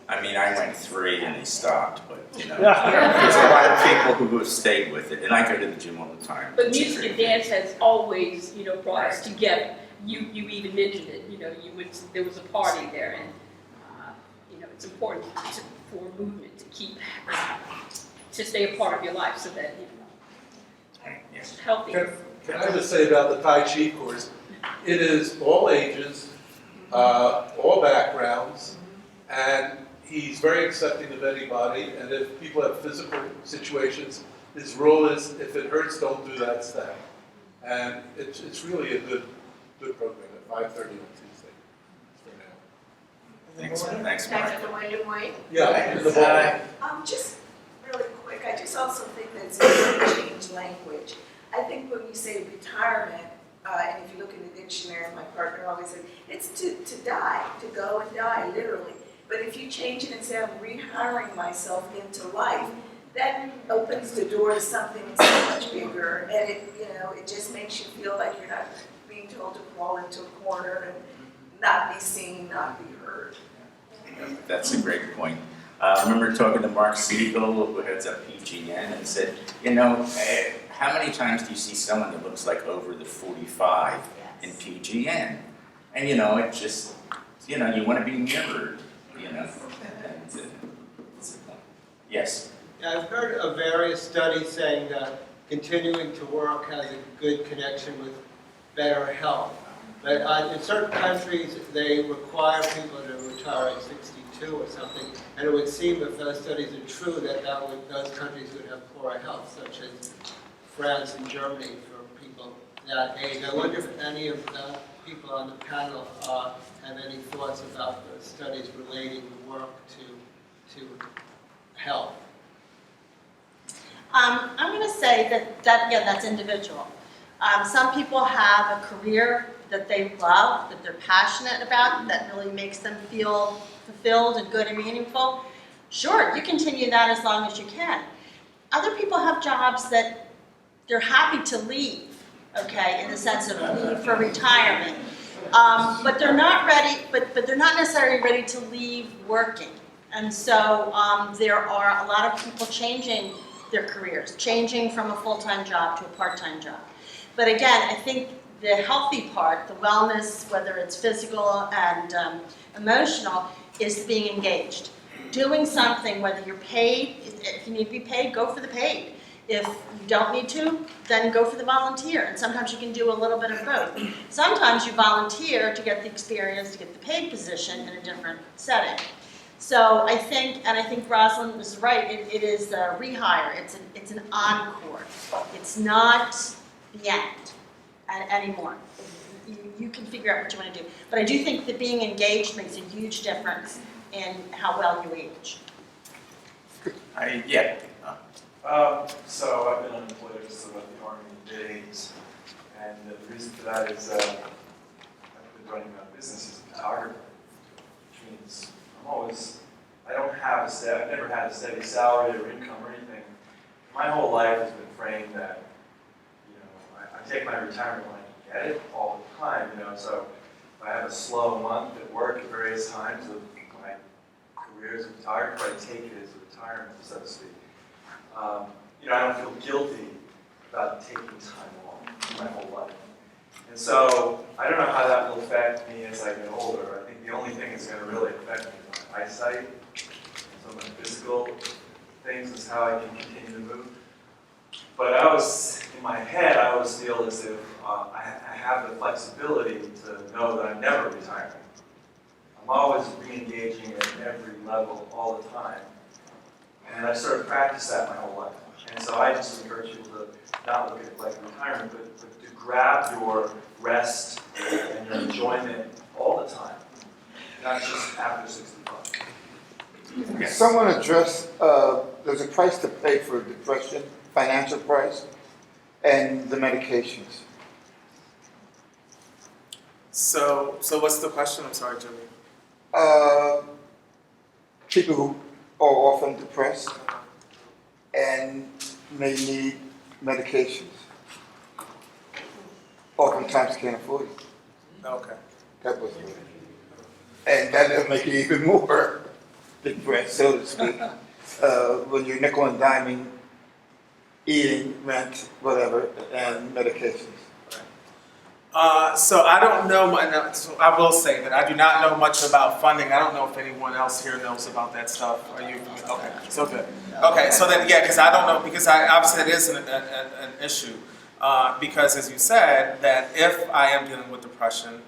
I mean, I went 3 and they stopped, but there's a lot of people who have stayed with it, and I go to the gym all the time. But music and dance has always, brought us together. You even mentioned it. You went to, there was a party there, and it's important for movement to keep to stay a part of your life, so that it's healthy. Can I just say about the Tai Chi course? It is all ages, all backgrounds, and he's very accepting of anybody. And if people have physical situations, his rule is, if it hurts, don't do that step. And it's really a good program at 5:30 on Tuesday for now. Thanks, Mark. Dr. William White? Yeah, in the ball. Just really quick, I just also think that it's important to change language. I think when you say retirement, and if you look in the dictionary, my partner always said, it's to die, to go and die, literally. But if you change it and say, I'm rehiring myself into life, that opens the door to something so much bigger, and it, it just makes you feel like you're not being told to crawl into a corner and not be seen, not be heard. That's a great point. I remember talking to Mark Siegel, who heads up PGN, and said, how many times do you see someone that looks like over the 45 in PGN? And it just, you want to be mirrored, and, yes. Yeah, I've heard of various studies saying that continuing to work has a good connection with better health. But in certain countries, they require people to retire at 62 or something, and it would seem if those studies are true that those countries would have poorer health, such as France and Germany for people that age. I wonder if any of the people on the panel have any thoughts about the studies relating work to health. I'm going to say that again, that's individual. Some people have a career that they love, that they're passionate about, that really makes them feel fulfilled and good and meaningful. Sure, you continue that as long as you can. Other people have jobs that they're happy to leave, okay, in the sense of leave for retirement. But they're not ready, but they're not necessarily ready to leave working. And so there are a lot of people changing their careers, changing from a full-time job to a part-time job. But again, I think the healthy part, the wellness, whether it's physical and emotional, is being engaged. Doing something, whether you're paid, if you need to be paid, go for the paid. If you don't need to, then go for the volunteer. And sometimes you can do a little bit of both. Sometimes you volunteer to get the experience, to get the paid position in a different setting. So I think Rosalind was right, it is a rehire, it's an encore. It's not the end anymore. You can figure out what you want to do. But I do think that being engaged makes a huge difference in how well you age. So I've been unemployed just about the Army days, and the reason for that is I've been running my business as a photographer, which means I've never had a steady salary or income or anything. My whole life has been framed that, I take my retirement when I can get it all the time, so if I have a slow month at work at various times of my career as a photographer, I take it as a retirement, so to speak. I don't feel guilty about taking time off my whole life. And so I don't know how that will affect me as I get older. I think the only thing that's going to really affect me is my eyesight. Some of my physical things is how I can continue to move. But in my head, I always feel as if I have the flexibility to know that I'm never retiring. I'm always re-engaging at every level all the time. And I've sort of practiced that my whole life. And so I just encourage people to not look at it like retirement, but to grab your rest and your enjoyment all the time, not just after 65. Someone addressed, there's a price to pay for depression, financial price, and the medications. So what's the question? I'm sorry, Jimmy. People who are often depressed and may need medications. Oftentimes can't afford it. Okay. That was it. And that will make you even more depressed, so to speak. When you're nickel and diming, eating, rent, whatever, and medications. So I don't know, so I will say that I do not know much about funding. I don't know if anyone else here knows about that stuff. Are you? Okay, so good. Okay, so then, because I don't know, because obviously that is an issue. Because as you said, that if I am dealing with depression,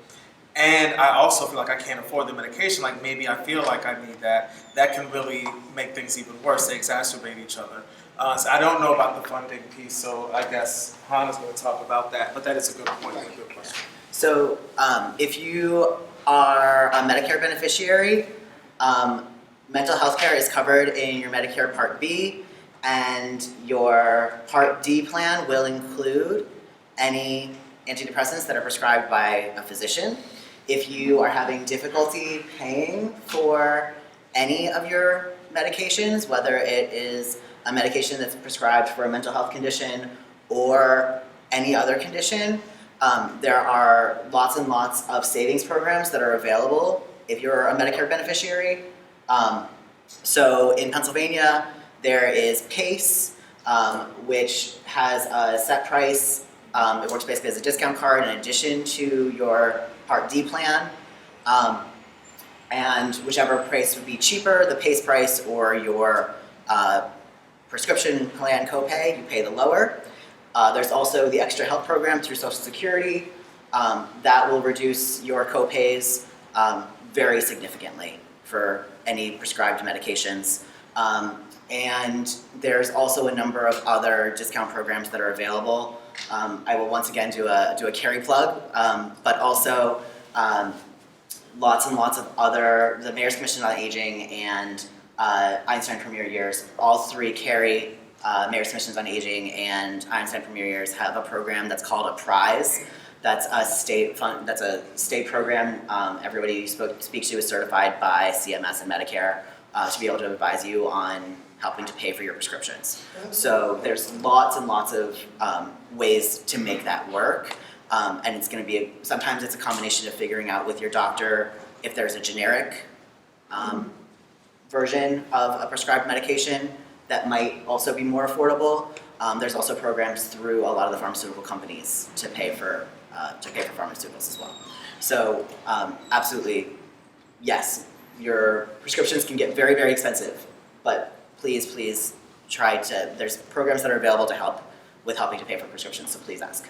and I also feel like I can't afford the medication, like maybe I feel like I need that, that can really make things even worse. They exacerbate each other. So I don't know about the funding piece, so I guess Hannah's going to talk about that, but that is a good point. Thank you. So if you are a Medicare beneficiary, mental health care is covered in your Medicare Part B, and your Part D plan will include any antidepressants that are prescribed by a physician. If you are having difficulty paying for any of your medications, whether it is a medication that's prescribed for a mental health condition or any other condition, there are lots and lots of savings programs that are available if you're a Medicare beneficiary. So in Pennsylvania, there is PACE, which has a set price. It works basically as a discount card in addition to your Part D plan. And whichever price would be cheaper, the PACE price or your prescription plan copay, you pay the lower. There's also the Extra Health Program through Social Security that will reduce your copays very significantly for any prescribed medications. And there's also a number of other discount programs that are available. I will once again do a Carrie plug, but also lots and lots of other, the Mayor's Commission on Aging and Einstein Premier Years, all three Carrie, Mayor's Commissions on Aging and Einstein Premier Years have a program that's called a Prize. That's a state program. Everybody you speaks to is certified by CMS and Medicare to be able to advise you on helping to pay for your prescriptions. So there's lots and lots of ways to make that work. And it's going to be, sometimes it's a combination of figuring out with your doctor if there's a generic version of a prescribed medication that might also be more affordable. There's also programs through a lot of the pharmaceutical companies to pay for pharmaceuticals as well. So absolutely, yes, your prescriptions can get very, very expensive, but please try to, there's programs that are available to help with helping to pay for prescriptions, so please ask.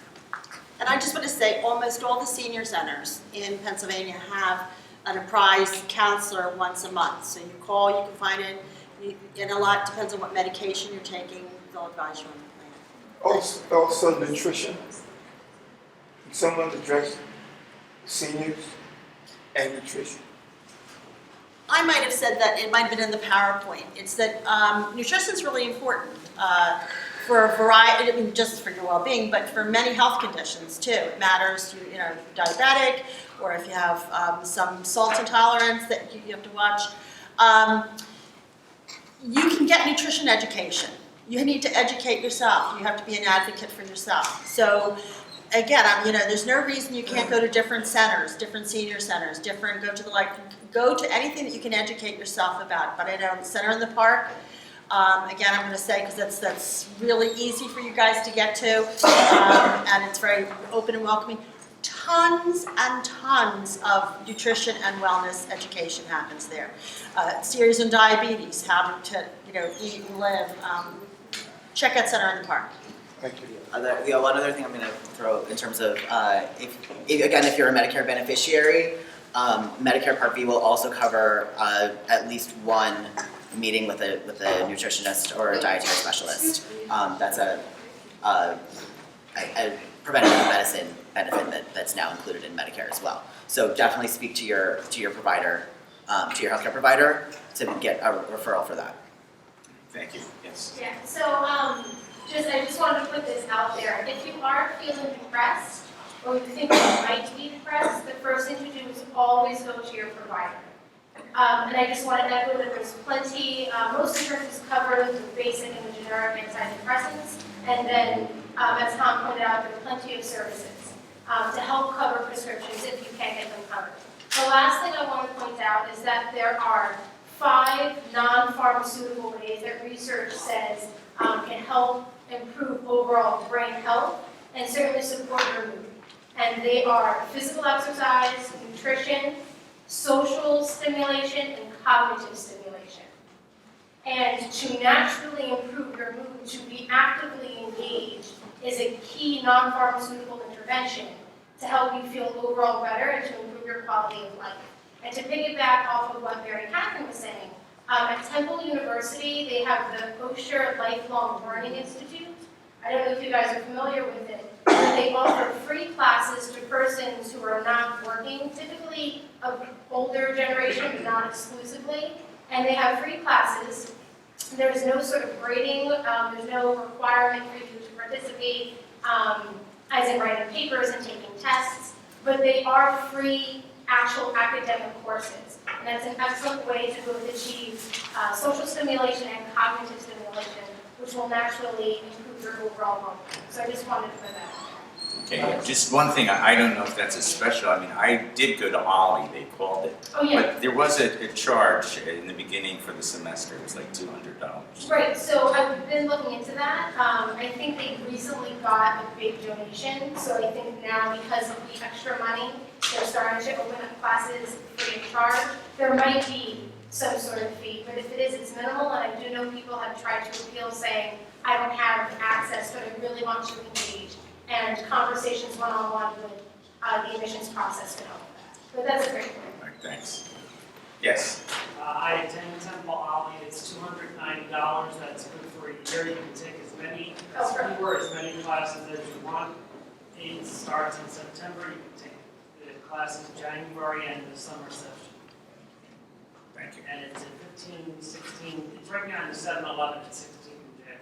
And I just want to say, almost all the senior centers in Pennsylvania have an apprised counselor once a month. So you call, you can find it, and a lot depends on what medication you're taking, they'll advise you on the plan. Also nutrition. Can someone address seniors and nutrition? I might have said that, it might have been in the PowerPoint. It's that nutrition is really important for a variety, I mean, just for your well-being, but for many health conditions too. It matters, you know, if you're diabetic, or if you have some salt intolerance that you have to watch. You can get nutrition education. You need to educate yourself. You have to be an advocate for yourself. So again, you know, there's no reason you can't go to different centers, different senior centers, go to anything that you can educate yourself about. But I know the Center in the Park, again, I'm going to say, because that's really easy for you guys to get to, and it's very open and welcoming. Tons and tons of nutrition and wellness education happens there. Series on diabetes, how to eat and live. Check out Center in the Park. Thank you. One other thing I'm going to throw in terms of, if you're a Medicare beneficiary, Medicare Part B will also cover at least one meeting with a nutritionist or a dietary specialist. That's a preventative medicine benefit that's now included in Medicare as well. So definitely speak to your provider, to your healthcare provider, to get a referral for that. Thank you. Yes. Yeah, so I just wanted to put this out there. If you are feeling depressed, or you think you might be depressed, the first thing to do is always go to your provider. And I just want to echo that there's plenty, most insurance is covered with basic and the generic antidepressants, and then, as Tom pointed out, there are plenty of services to help cover prescriptions if you can't get them covered. The last thing I want to point out is that there are 5 non-pharmaceutical ways that research says can help improve overall brain health and certainly support your mood. And they are physical exercise, nutrition, social stimulation, and cognitive stimulation. And to naturally improve your mood, to be actively engaged, is a key non-pharmaceutical intervention to help you feel overall better and to improve your quality of life. And to piggyback off of what Mary Catherine was saying, at Temple University, they have the Osher Lifelong Learning Institute. I don't know if you guys are familiar with it, but they offer free classes to persons who are not working, typically of older generation, but not exclusively. And they have free classes. There's no sort of grading, there's no requirement for you to participate, as in writing papers and taking tests, but they are free actual academic courses. And that's an excellent way to both achieve social stimulation and cognitive stimulation which will naturally improve your overall well-being. So I just wanted to put that out there. Okay, just one thing, I don't know if that's a special, I mean, I did go to Ollie, they called it. Oh, yeah. But there was a charge in the beginning for the semester, it was like $200. Right, so I've been looking into that. I think they recently got a big donation, so I think now because of the extra money, they're starting to open up classes free of charge. There might be some sort of fee, but if it is, it's minimal, and I do know people have tried to appeal saying, I don't have access, but I really want to engage. And conversations one-on-one with the admissions process can help with that. But that's a great point. All right, thanks. Yes, I attend Temple Ollie, it's $290, that's good for a year, you can take as many classes as you want. It starts in September, you can take the classes in January and the summer session. thank you. And it's in 15, 16, it's right now in 7-Eleven at 16 in JFK.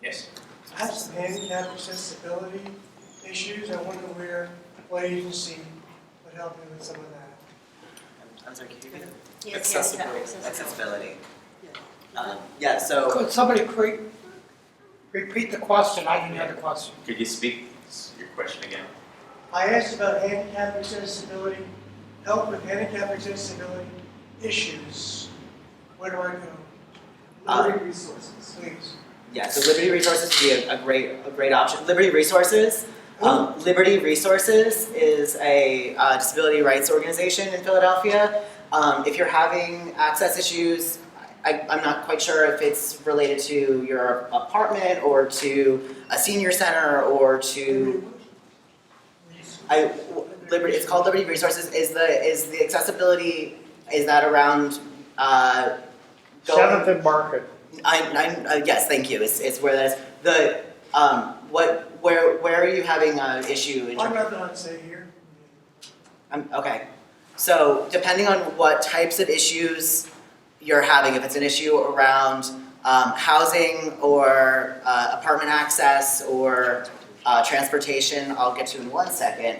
Yes. I have some handicap accessibility issues. I wonder what agency would help me with some of that. I'm sorry, can you repeat it? Yes, Accessibility. Yeah, so. Could somebody repeat the question? I didn't hear the question. Could you speak your question again? I asked about handicap accessibility, help with handicap accessibility issues. Where do I go? Liberty Resources, please. Yeah, so Liberty Resources would be a great option. Liberty Resources is a disability rights organization in Philadelphia. If you're having access issues, I'm not quite sure if it's related to your apartment or to a senior center or to. It's called Liberty Resources. Is the accessibility, is that around? 7th and Market. Yes, thank you. It's where that is. Where are you having an issue? I'd rather not say here. Okay. So depending on what types of issues you're having, if it's an issue around housing or apartment access or transportation, I'll get to in 1 second.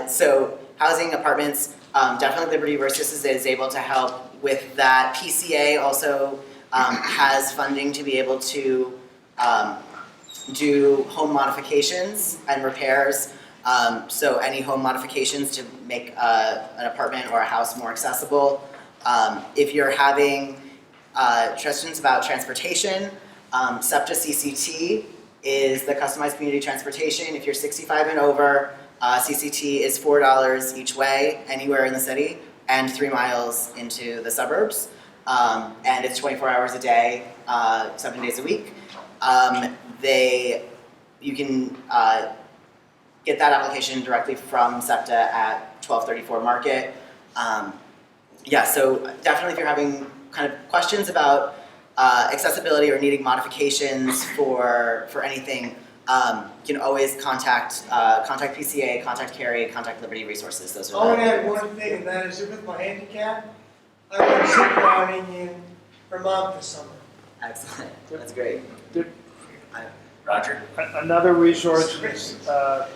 So housing, apartments, definitely Liberty Resources is able to help with that. PCA also has funding to be able to do home modifications and repairs. So any home modifications to make an apartment or a house more accessible. If you're having questions about transportation, SEPTA CCT is the customized community transportation. If you're 65 and over, CCT is $4 each way anywhere in the city and 3 miles into the suburbs. And it's 24 hours a day, 7 days a week. You can get that application directly from SEPTA at 1234 Market. So definitely if you're having kind of questions about accessibility or needing modifications for anything, you can always contact PCA, contact Carrie, contact Liberty Resources. Those I are want to add one thing, and that is with my handicap, I went zip lining in Vermont this summer. Excellent. That's great. Roger? Another resource is the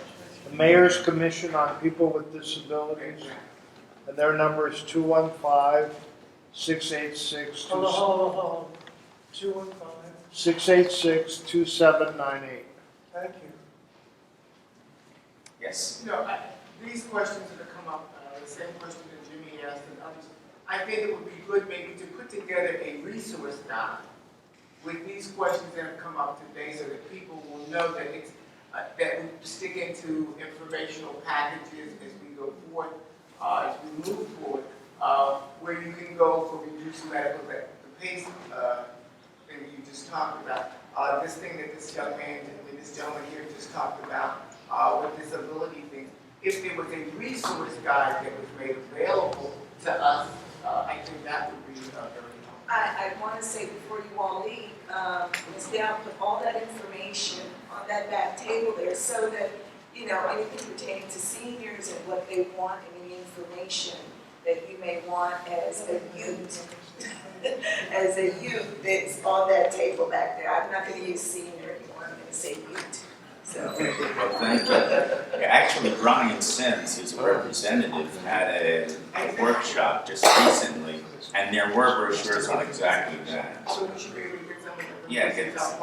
Mayor's Commission on People with Disabilities, and their number is 215-686. Hold on. 215. 686-2798. Thank you. Yes. You know, these questions that have come up, the same question that Jimmy asked and others, I think it would be good maybe to put together a resource doc with these questions that have come up today so that people will know that it's, that we stick into informational packages as we go forward, as we move forward, where you can go for reduced medical, the PACE thing you just talked about, this thing that this young man, this gentleman here just talked about, with disability things. If there was a resource guide that was made available to us, I think that would be very helpful. I want to say before you all leave, Ms. Dow put all that information on that back table there so that, you know, anything pertaining to seniors and what they want and any information that you may want as a youth, that's on that table back there. I'm not going to use senior anymore, I'm going to say youth. So. Well, thank you. Actually, Brian Sims, who's a representative, had a workshop just recently, and there were brochures on exactly that. So we should be able to get some of the. Yeah, get this.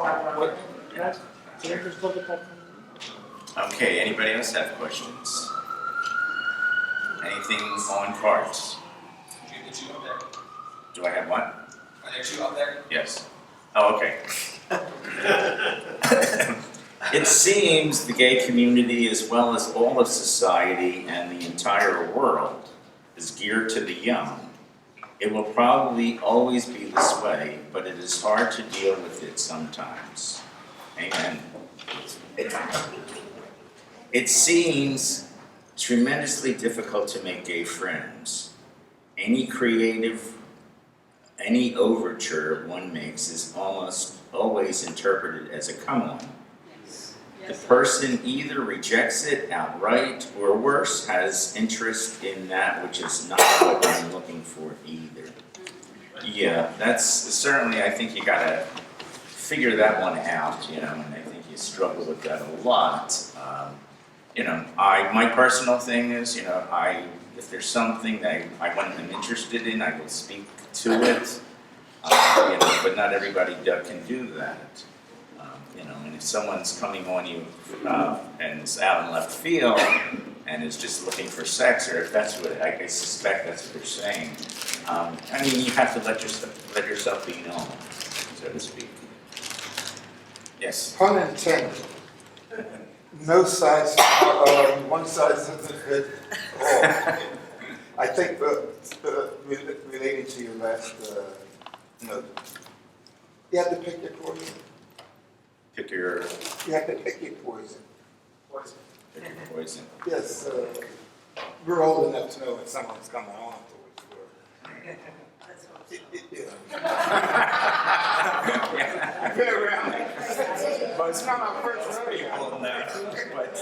Can I just look at that? Okay, anybody else have questions? Anything on cards? Do I have one? Are there two up there? Yes. Oh, okay. It seems the gay community, as well as all of society and the entire world, is geared to the young. It will probably always be this way, but it is hard to deal with it sometimes. Amen. It seems tremendously difficult to make gay friends. Any overture one makes is almost always interpreted as a come-on. The person either rejects it outright, or worse, has interest in that which is not what I'm looking for either. Yeah, that's certainly, I think you gotta figure that one out, and I think you struggle with that a lot. My personal thing is, if there's something that I want them interested in, I will speak to it. But not everybody can do that. And if someone's coming on you and is out in left field and is just looking for sex, or if that's what I suspect that's what they're saying, you have to let yourself be known, so to speak. Yes. Pun intended. No size, one size doesn't fit all. I think relating to your last note, you have to pick your poison. You have to pick your poison. Pick your poison. Yes, we're old enough to know when someone's coming on to us. I've been around, but it's not my first rodeo. People know, but